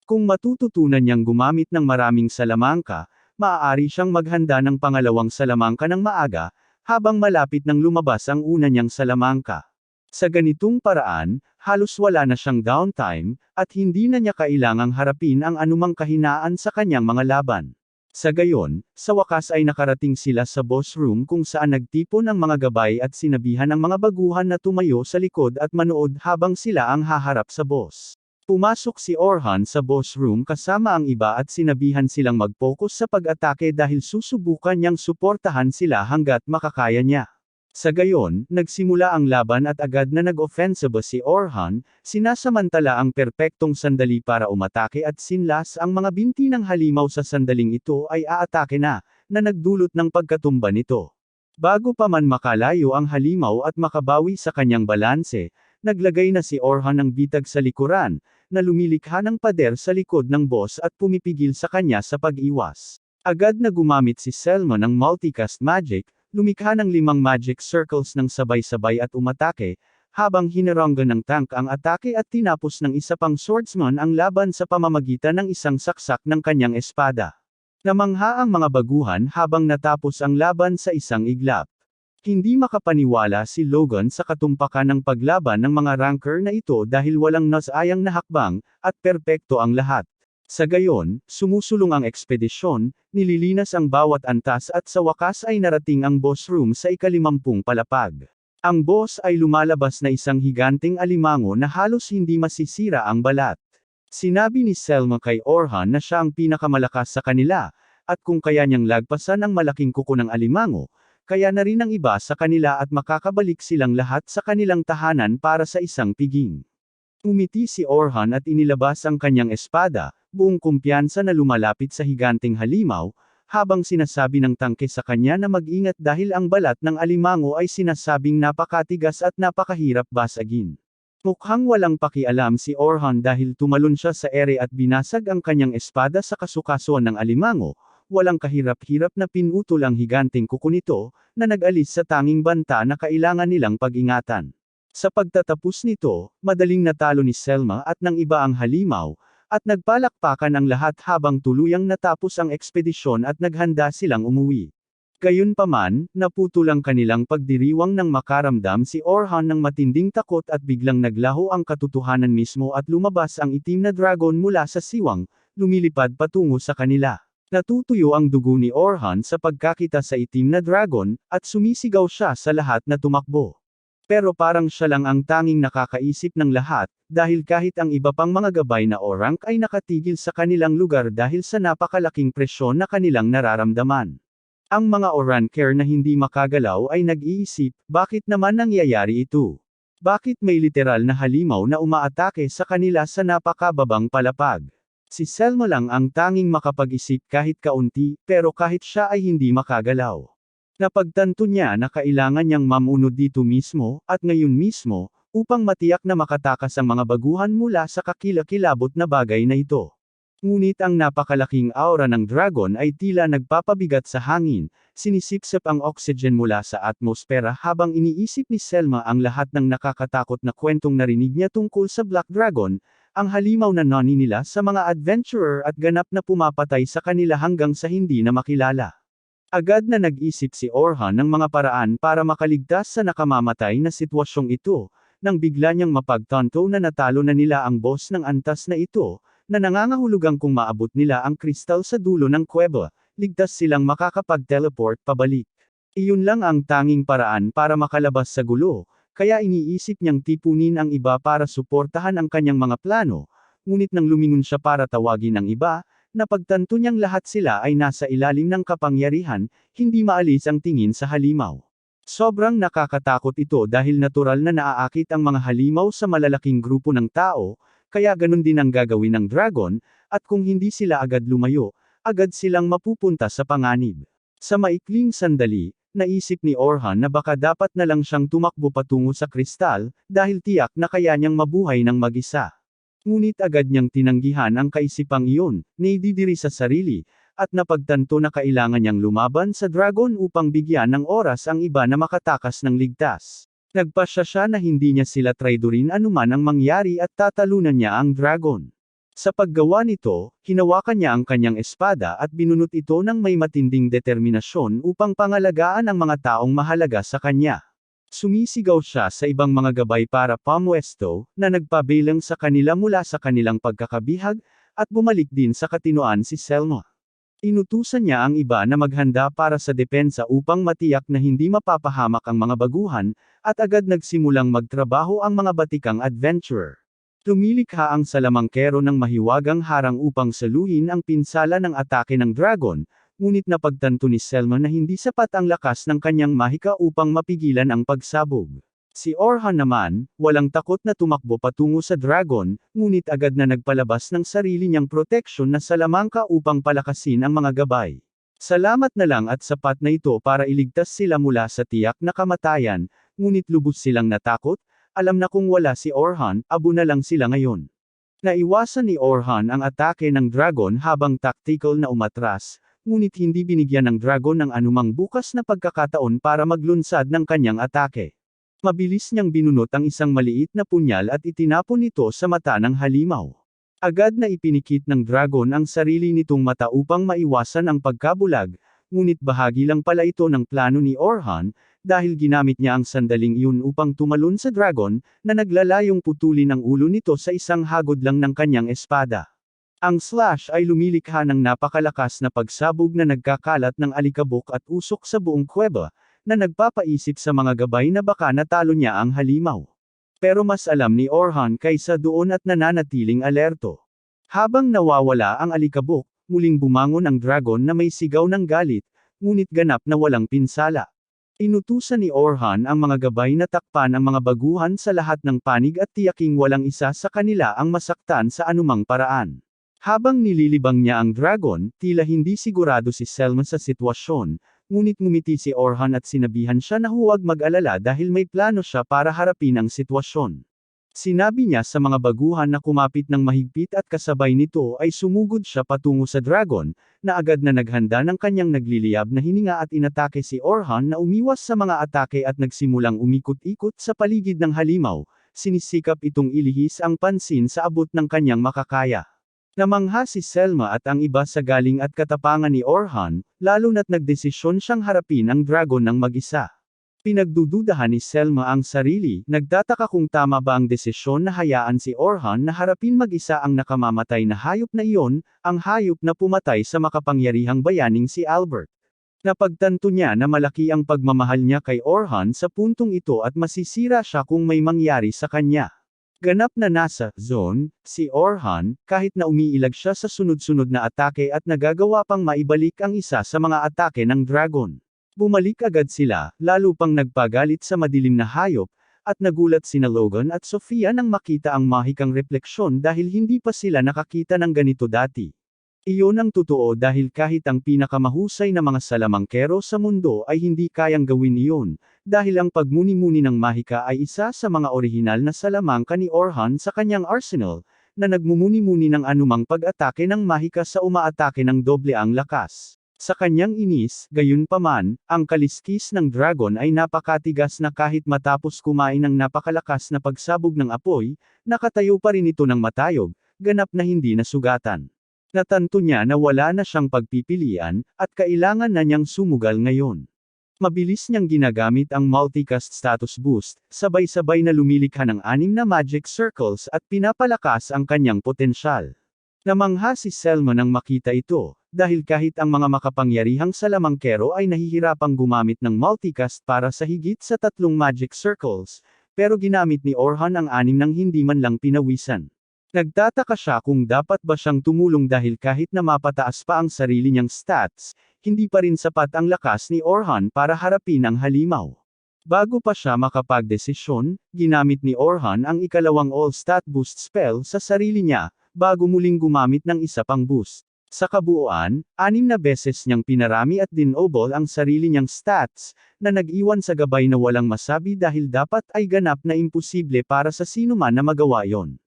Kung matututunan niyang gumamit ng maraming salamangka, maaari siyang maghanda ng pangalawang salamangka ng maaga, habang malapit nang lumabas ang una niyang salamangka. Sa ganitong paraan, halos wala na siyang downtime, at hindi na niya kailangang harapin ang anumang kahinaan sa kanyang mga laban. Sa gayon, sa wakas ay nakarating sila sa boss room kung saan nagtipon ang mga gabay at sinabihan ang mga baguhan na tumayo sa likod at manood habang sila ang haharap sa boss. Pumasok si Orhan sa boss room kasama ang iba at sinabihan silang mag-focus sa pag-atake dahil susubukan niyang suportahan sila hanggat makakaya niya. Sa gayon, nagsimula ang laban at agad na nag-offensive si Orhan, sinasamantala ang perpektong sandali para umatake at sinlas ang mga binti ng halimaw sa sandaling ito ay aatake na nagdulot ng pagkatumba nito. Bago pa man makalayo ang halimaw at makabawi sa kanyang balanse, naglagay na si Orhan ng bitag sa likuran, na lumilikha ng pader sa likod ng boss at pumipigil sa kanya sa pag-iwas. Agad na gumamit si Selma ng multicast magic, lumikha ng 5 magic circles ng sabay-sabay at umatake, habang hinaranggan ng tank ang atake at tinapos ng isa pang swordsman ang laban sa pamamagitan ng isang saksak ng kanyang espada. Namangha ang mga baguhan habang natapos ang laban sa isang iglap. Hindi makapaniwala si Logan sa katumpakan ng paglaban ng mga ranker na ito dahil walang nasayang na hakbang, at perpekto ang lahat. Sa gayon, sumusulong ang ekspedisyon, nililinas ang bawat antas at sa wakas ay narating ang boss room sa ika-50 palapag. Ang boss ay lumalabas na isang higanteng alimango na halos hindi masisira ang balat. Sinabi ni Selma kay Orhan na siya ang pinakamalakas sa kanila, at kung kaya niyang lagpasan ang malaking kuko ng alimango, kaya na rin ang iba sa kanila at makakabalik silang lahat sa kanilang tahanan para sa isang piging. Umiti si Orhan at inilabas ang kanyang espada, buong kumpiyansa na lumalapit sa higanteng halimaw, habang sinasabi ng tangke sa kanya na mag-ingat dahil ang balat ng alimango ay sinasabing napakatigas at napakahirap basagin. Mukhang walang pakialam si Orhan dahil tumalon siya sa ere at binasag ang kanyang espada sa kasukasuan ng alimango. Walang kahirap-hirap na pinutol ang higanteng kuko nito, na nag-alis sa tanging banta na kailangan nilang pag-ingatan. Sa pagtatapos nito, madaling natalo ni Selma at ng iba ang halimaw, at nagpalakpakan ang lahat habang tuluyang natapos ang ekspedisyon at naghanda silang umuwi. Gayunpaman, naputol ang kanilang pagdiriwang nang makaramdam si Orhan ng matinding takot at biglang naglaho ang katotohanan mismo at lumabas ang itim na dragon mula sa siwang, lumilipad patungo sa kanila. Natutuyo ang dugo ni Orhan sa pagkakita sa itim na dragon, at sumisigaw siya sa lahat na tumakbo. Pero parang siya lang ang tanging nakakaisip ng lahat, dahil kahit ang iba pang mga gabay na orang ay nakatigil sa kanilang lugar dahil sa napakalaking presyon na kanilang nararamdaman. Ang mga Oranker na hindi makagalaw ay nag-iisip, bakit naman nangyayari ito? Bakit may literal na halimaw na umaatake sa kanila sa napakababang palapag? Si Selma lang ang tanging makapag-isip kahit kaunti, pero kahit siya ay hindi makagalaw. Napagtanto niya na kailangan niyang mamunod dito mismo, at ngayon mismo, upang matiyak na makatakas ang mga baguhan mula sa kakilakilabot na bagay na ito. Ngunit ang napakalaking aura ng dragon ay tila nagpapabigat sa hangin, sinisipsip ang oxygen mula sa atmosfera habang iniisip ni Selma ang lahat ng nakakatakot na kwentong narinig niya tungkol sa Black Dragon, ang halimaw na nani nila sa mga adventurer at ganap na pumapatay sa kanila hanggang sa hindi na makilala. Agad na nag-isip si Orhan ng mga paraan para makaligtas sa nakamamatay na sitwasyong ito, nang bigla niyang mapagtanto na natalo na nila ang boss ng antas na ito, na nangangahulugang kung maabot nila ang kristal sa dulo ng kuweba, ligtas silang makakapag-teleport pabalik. Iyon lang ang tanging paraan para makalabas sa gulo, kaya iniisip niyang tipunin ang iba para suportahan ang kanyang mga plano, ngunit nang lumingon siya para tawagin ang iba, napagtanto niyang lahat sila ay nasa ilalim ng kapangyarihan, hindi maalis ang tingin sa halimaw. Sobrang nakakatakot ito dahil natural na naaakit ang mga halimaw sa malalaking grupo ng tao, kaya ganun din ang gagawin ng dragon, at kung hindi sila agad lumayo, agad silang mapupunta sa panganib. Sa maikling sandali, naisip ni Orhan na baka dapat na lang siyang tumakbo patungo sa kristal, dahil tiyak na kaya niyang mabuhay ng mag-isa. Ngunit agad niyang tinanggihan ang kaisipang iyon, naididiri sa sarili, at napagtanto na kailangan niyang lumaban sa dragon upang bigyan ng oras ang iba na makatakas ng ligtas. Nagpasya siya na hindi niya sila traidorin anuman ang mangyari at tatalunan niya ang dragon. Sa paggawa nito, hinawakan niya ang kanyang espada at binunot ito ng may matinding determinasyon upang pangalagaan ang mga taong mahalaga sa kanya. Sumisigaw siya sa ibang mga gabay para pamwesto, na nagpabilang sa kanila mula sa kanilang pagkakabihag, at bumalik din sa katinoan si Selma. Inutusan niya ang iba na maghanda para sa depensa upang matiyak na hindi mapapahamak ang mga baguhan, at agad nagsimulang magtrabaho ang mga batikang adventurer. Lumilikha ang salamangkero ng mahiwagang harang upang saluhin ang pinsala ng atake ng dragon, ngunit napagtanto ni Selma na hindi sapat ang lakas ng kanyang mahika upang mapigilan ang pagsabog. Si Orhan naman, walang takot na tumakbo patungo sa dragon, ngunit agad na nagpalabas ng sarili niyang proteksyon na salamangka upang palakasin ang mga gabay. Salamat na lang at sapat na ito para iligtas sila mula sa tiyak na kamatayan, ngunit lubos silang natakot, alam na kung wala si Orhan, abo na lang sila ngayon. Naiwasan ni Orhan ang atake ng dragon habang tactical na umatras, ngunit hindi binigyan ng dragon ng anumang bukas na pagkakataon para maglunsad ng kanyang atake. Mabilis niyang binunot ang isang maliit na punyal at itinapon ito sa mata ng halimaw. Agad na ipinikit ng dragon ang sarili nitong mata upang maiwasan ang pagkabulag, ngunit bahagi lang pala ito ng plano ni Orhan, dahil ginamit niya ang sandaling iyon upang tumalon sa dragon, na naglalayong putulin ang ulo nito sa isang hagod lang ng kanyang espada. Ang slash ay lumilikha ng napakalakas na pagsabog na nagkakalat ng alikabok at usok sa buong kuweba, na nagpapaisip sa mga gabay na baka natalo niya ang halimaw. Pero mas alam ni Orhan kaysa doon at nananatiling alerto. Habang nawawala ang alikabok, muling bumangon ang dragon na may sigaw ng galit, ngunit ganap na walang pinsala. Inutusan ni Orhan ang mga gabay na takpan ang mga baguhan sa lahat ng panig at tiyaking walang isa sa kanila ang masaktan sa anumang paraan. Habang nililibang niya ang dragon, tila hindi sigurado si Selma sa sitwasyon, ngunit ngumiti si Orhan at sinabihan siya na huwag mag-alala dahil may plano siya para harapin ang sitwasyon. Sinabi niya sa mga baguhan na kumapit ng mahigpit at kasabay nito ay sumugod siya patungo sa dragon, na agad na naghanda ng kanyang nagliliyab na hininga at inatake si Orhan na umiwas sa mga atake at nagsimulang umikot-ikot sa paligid ng halimaw, sinisikap itong ilihis ang pansin sa abot ng kanyang makakaya. Namangha si Selma at ang iba sa galing at katapangan ni Orhan, lalo na't nagdesisyon siyang harapin ang dragon ng mag-isa. Pinagdududahan ni Selma ang sarili, nagtataka kung tama ba ang desisyon na hayaan si Orhan na harapin mag-isa ang nakamamatay na hayop na iyon, ang hayop na pumatay sa makapangyarihang bayaning si Albert. Napagtanto niya na malaki ang pagmamahal niya kay Orhan sa puntong ito at masisira siya kung may mangyari sa kanya. Ganap na nasa zone, si Orhan, kahit na umiilag siya sa sunod-sunod na atake at nagagawa pang maibalik ang isa sa mga atake ng dragon. Bumalik agad sila, lalo pang nagpagalit sa madilim na hayop, at nagulat sina Logan at Sofia nang makita ang mahikang refleksyon dahil hindi pa sila nakakita ng ganito dati. Iyon ang totoo dahil kahit ang pinakamahusay na mga salamangkero sa mundo ay hindi kayang gawin iyon, dahil ang pagmuni-muni ng mahika ay isa sa mga orihinal na salamangka ni Orhan sa kanyang arsenal, na nagmumuni-muni ng anumang pag-atake ng mahika sa umaatake ng doble ang lakas. Sa kanyang inis, gayunpaman, ang kaliskis ng dragon ay napakatigas na kahit matapos kumain ng napakalakas na pagsabog ng apoy, nakatayo pa rin ito ng matayog, ganap na hindi nasugatan. Natanto niya na wala na siyang pagpipilian, at kailangan na niyang sumugal ngayon. Mabilis niyang ginagamit ang multicast status boost, sabay-sabay na lumilikha ng 6 na magic circles at pinapalakas ang kanyang potensyal. Namangha si Selma nang makita ito, dahil kahit ang mga makapangyarihang salamangkero ay nahihirapang gumamit ng multicast para sa higit sa 3 magic circles, pero ginamit ni Orhan ang 6 nang hindi man lang pinawisan. Nagtataka siya kung dapat ba siyang tumulong dahil kahit na mapataas pa ang sarili niyang stats, hindi pa rin sapat ang lakas ni Orhan para harapin ang halimaw. Bago pa siya makapagdesisyon, ginamit ni Orhan ang ikalawang all-stat boost spell sa sarili niya, bago muling gumamit ng isa pang boost. Sa kabuuan, 6 na beses niyang pinarami at dinobol ang sarili niyang stats, na nag-iwan sa gabay na walang masabi dahil dapat ay ganap na imposible para sa sino man na magawa yon.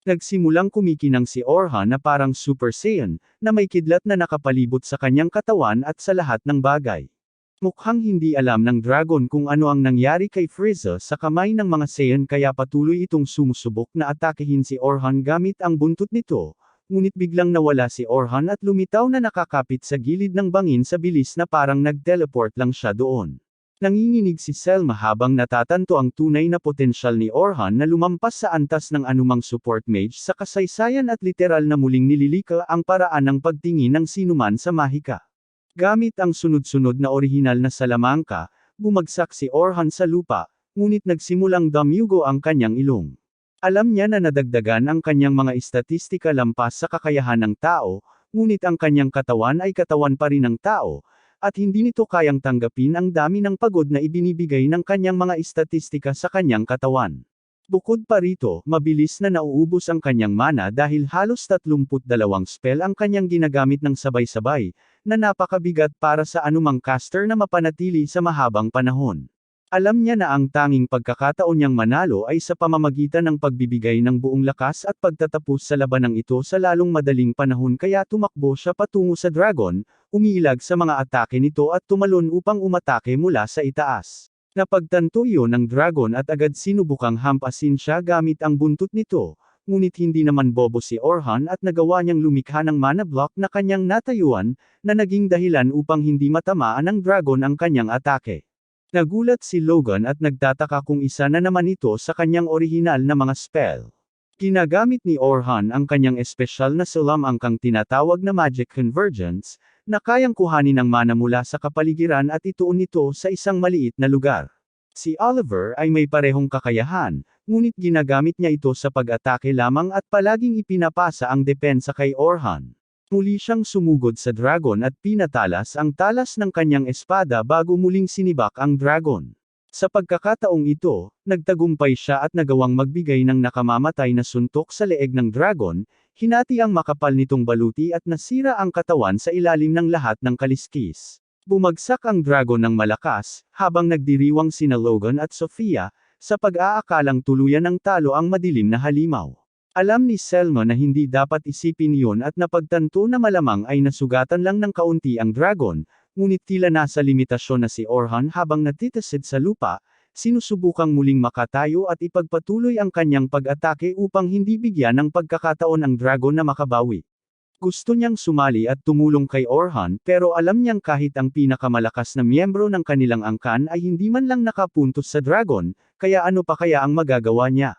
Nagsimulang kumikinang si Orhan na parang Super Saiyan, na may kidlat na nakapalibot sa kanyang katawan at sa lahat ng bagay. Mukhang hindi alam ng dragon kung ano ang nangyari kay Frieza sa kamay ng mga Saiyan kaya patuloy itong sumusubok na atakehin si Orhan gamit ang buntot nito, ngunit biglang nawala si Orhan at lumitaw na nakakapit sa gilid ng bangin sa bilis na parang nag-teleport lang siya doon. Nanginginig si Selma habang natatanto ang tunay na potensyal ni Orhan na lumampas sa antas ng anumang support mage sa kasaysayan at literal na muling nililika ang paraan ng pagtingin ng sinuman sa mahika. Gamit ang sunod-sunod na orihinal na salamangka, bumagsak si Orhan sa lupa, ngunit nagsimulang damyugo ang kanyang ilong. Alam niya na nadagdagan ang kanyang mga istatistika lampas sa kakayahan ng tao, ngunit ang kanyang katawan ay katawan pa rin ng tao, at hindi nito kayang tanggapin ang dami ng pagod na ibinibigay ng kanyang mga istatistika sa kanyang katawan. Bukod pa rito, mabilis na nauubos ang kanyang mana dahil halos 32 spell ang kanyang ginagamit ng sabay-sabay, na napakabigat para sa anumang caster na mapanatili sa mahabang panahon. Alam niya na ang tanging pagkakataon niyang manalo ay sa pamamagitan ng pagbibigay ng buong lakas at pagtatapos sa labanang ito sa lalong madaling panahon kaya tumakbo siya patungo sa dragon, umiilag sa mga atake nito at tumalon upang umatake mula sa itaas. Napagtanto iyon ng dragon at agad sinubukang hampasin siya gamit ang buntot nito, ngunit hindi naman bobo si Orhan at nagawa niyang lumikha ng mana block na kanyang natayuan, na naging dahilan upang hindi matamaan ng dragon ang kanyang atake. Nagulat si Logan at nagtataka kung isa na naman ito sa kanyang orihinal na mga spell. Ginagamit ni Orhan ang kanyang espesyal na sulam angkang tinatawag na Magic Convergence, na kayang kuhanin ang mana mula sa kapaligiran at ituon ito sa isang maliit na lugar. Si Oliver ay may parehong kakayahan, ngunit ginagamit niya ito sa pag-atake lamang at palaging ipinapasa ang depensa kay Orhan. Muli siyang sumugod sa dragon at pinatalas ang talas ng kanyang espada bago muling sinibak ang dragon. Sa pagkakataong ito, nagtagumpay siya at nagawang magbigay ng nakamamatay na suntok sa leeg ng dragon, hinati ang makapal nitong baluti at nasira ang katawan sa ilalim ng lahat ng kaliskis. Bumagsak ang dragon ng malakas, habang nagdiriwang sina Logan at Sofia, sa pag-aakalang tuluyan ng talo ang madilim na halimaw. Alam ni Selma na hindi dapat isipin iyon at napagtanto na malamang ay nasugatan lang ng kaunti ang dragon, ngunit tila nasa limitasyon na si Orhan habang natitisid sa lupa, sinusubukang muling makatayo at ipagpatuloy ang kanyang pag-atake upang hindi bigyan ng pagkakataon ang dragon na makabawi. Gusto niyang sumali at tumulong kay Orhan pero alam niyang kahit ang pinakamalakas na miyembro ng kanilang angkan ay hindi man lang nakapuntos sa dragon, kaya ano pa kaya ang magagawa niya?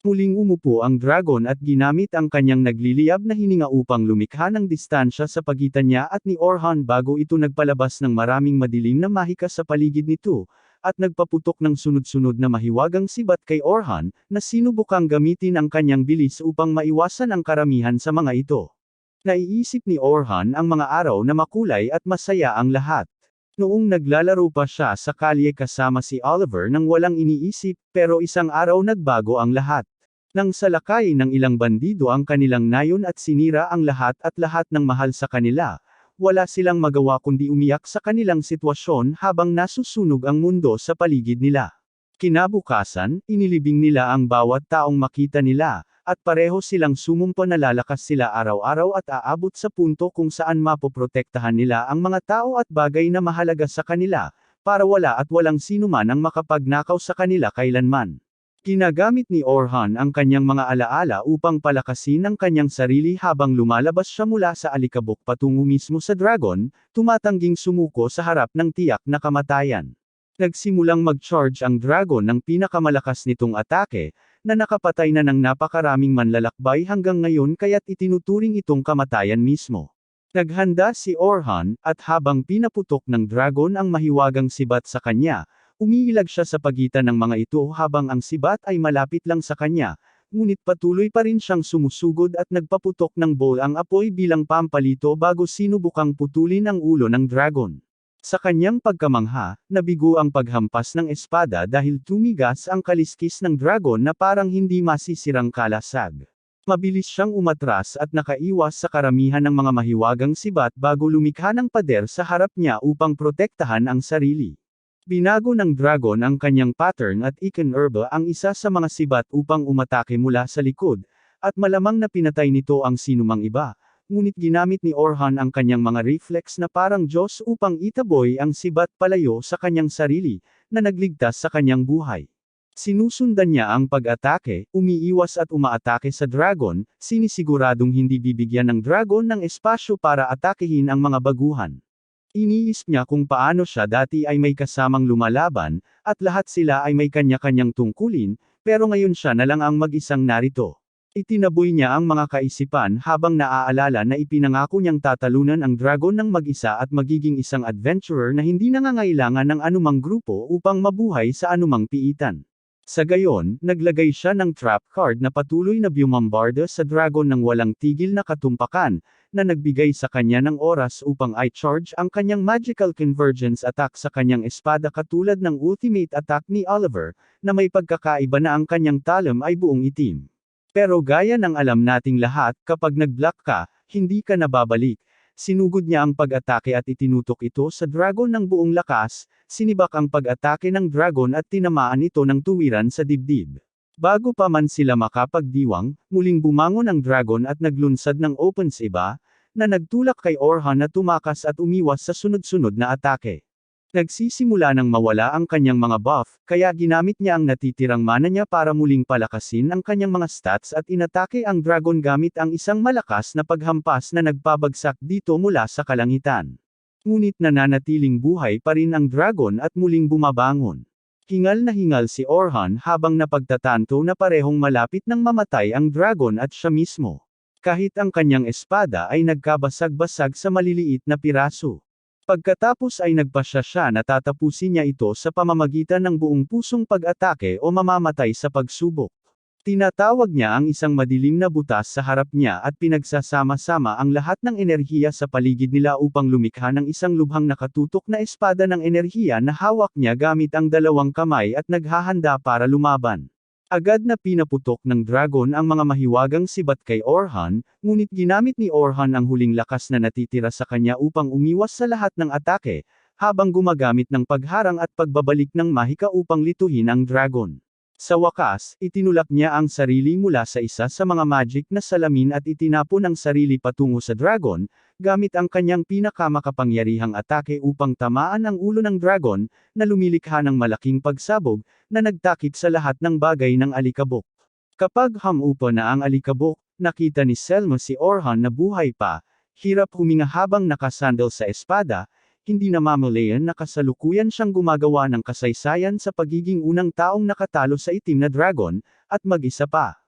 Muling umupo ang dragon at ginamit ang kanyang nagliliyab na hininga upang lumikha ng distansya sa pagitan niya at ni Orhan bago ito nagpalabas ng maraming madilim na mahika sa paligid nito, at nagpaputok ng sunod-sunod na mahiwagang sibat kay Orhan, na sinubukang gamitin ang kanyang bilis upang maiwasan ang karamihan sa mga ito. Naiisip ni Orhan ang mga araw na makulay at masaya ang lahat. Noong naglalaro pa siya sa kalye kasama si Oliver nang walang iniisip, pero isang araw nagbago ang lahat. Nang salakay ng ilang bandido ang kanilang nayon at sinira ang lahat ng mahal sa kanila, wala silang magawa kundi umiyak sa kanilang sitwasyon habang nasusunog ang mundo sa paligid nila. Kinabukasan, inilibing nila ang bawat taong makita nila, at pareho silang sumumpa na lalakas sila araw-araw at aabot sa punto kung saan mapoprotektahan nila ang mga tao at bagay na mahalaga sa kanila, para wala at walang sinuman ang makapagnakaw sa kanila kailanman. Ginagamit ni Orhan ang kanyang mga alaala upang palakasin ang kanyang sarili habang lumalabas siya mula sa alikabok patungo mismo sa dragon, tumatangging sumuko sa harap ng tiyak na kamatayan. Nagsimulang mag-charge ang dragon ng pinakamalakas nitong atake, na nakapatay na ng napakaraming manlalakbay hanggang ngayon kaya't itinuturing itong kamatayan mismo. Naghanda si Orhan, at habang pinaputok ng dragon ang mahiwagang sibat sa kanya, umiilag siya sa pagitan ng mga ito habang ang sibat ay malapit lang sa kanya, ngunit patuloy pa rin siyang sumusugod at nagpaputok ng bowl ang apoy bilang pampalito bago sinubukang putulin ang ulo ng dragon. Sa kanyang pagkamangha, nabigo ang paghampas ng espada dahil tumigas ang kaliskis ng dragon na parang hindi masisirang kalasag. Mabilis siyang umatras at nakaiwas sa karamihan ng mga mahiwagang sibat bago lumikha ng pader sa harap niya upang protektahan ang sarili. Binago ng dragon ang kanyang pattern at ikinurba ang isa sa mga sibat upang umatake mula sa likod, at malamang na pinatay nito ang sinumang iba, ngunit ginamit ni Orhan ang kanyang mga reflex na parang Diyos upang itaboy ang sibat palayo sa kanyang sarili, na nagligtas sa kanyang buhay. Sinusundan niya ang pag-atake, umiiwas at umaatake sa dragon, sinisiguradong hindi bibigyan ng dragon ng espasyo para atakehin ang mga baguhan. Iniisip niya kung paano siya dati ay may kasamang lumalaban, at lahat sila ay may kanya-kanyang tungkulin, pero ngayon siya na lang ang mag-isang narito. Itinaboy niya ang mga kaisipan habang naaalala na ipinangako niyang tatalunan ang dragon ng mag-isa at magiging isang adventurer na hindi nangangailangan ng anumang grupo upang mabuhay sa anumang piitan. Sa gayon, naglagay siya ng trap card na patuloy na bumombarda sa dragon ng walang tigil na katumpakan, na nagbigay sa kanya ng oras upang i-charge ang kanyang magical convergence attack sa kanyang espada katulad ng ultimate attack ni Oliver, na may pagkakaiba na ang kanyang talon ay buong itim. Pero gaya ng alam nating lahat, kapag nag-block ka, hindi ka nababalik. Sinugod niya ang pag-atake at itinutok ito sa dragon ng buong lakas, sinibak ang pag-atake ng dragon at tinamaan ito ng tuwiran sa dibdib. Bago pa man sila makapagdiwang, muling bumangon ang dragon at naglunsad ng opens iba, na nagtulak kay Orhan na tumakas at umiwas sa sunod-sunod na atake. Nagsisimula nang mawala ang kanyang mga buff, kaya ginamit niya ang natitirang mana niya para muling palakasin ang kanyang mga stats at inatake ang dragon gamit ang isang malakas na paghampas na nagpabagsak dito mula sa kalangitan. Ngunit nananatiling buhay pa rin ang dragon at muling bumabangon. Hingal na hingal si Orhan habang napagtatanto na parehong malapit nang mamatay ang dragon at siya mismo. Kahit ang kanyang espada ay nagkabasag-basag sa maliliit na piraso. Pagkatapos ay nagpasya siya na tatapusin niya ito sa pamamagitan ng buong pusong pag-atake o mamamatay sa pagsubok. Tinatawag niya ang isang madilim na butas sa harap niya at pinagsasama-sama ang lahat ng enerhiya sa paligid nila upang lumikha ng isang lubhang nakatutok na espada ng enerhiya na hawak niya gamit ang dalawang kamay at naghahanda para lumaban. Agad na pinaputok ng dragon ang mga mahiwagang sibat kay Orhan, ngunit ginamit ni Orhan ang huling lakas na natitira sa kanya upang umiwas sa lahat ng atake, habang gumagamit ng pagharang at pagbabalik ng mahika upang lituhin ang dragon. Sa wakas, itinulak niya ang sarili mula sa isa sa mga magic na salamin at itinapon ang sarili patungo sa dragon, gamit ang kanyang pinakamakapangyarihang atake upang tamaan ang ulo ng dragon, na lumilikha ng malaking pagsabog, na nagtakip sa lahat ng bagay ng alikabok. Kapag hamupa na ang alikabok, nakita ni Selma si Orhan na buhay pa, hirap huminga habang nakasandal sa espada, hindi namamalayan na kasalukuyan siyang gumagawa ng kasaysayan sa pagiging unang taong nakatalo sa itim na dragon, at mag-isa pa.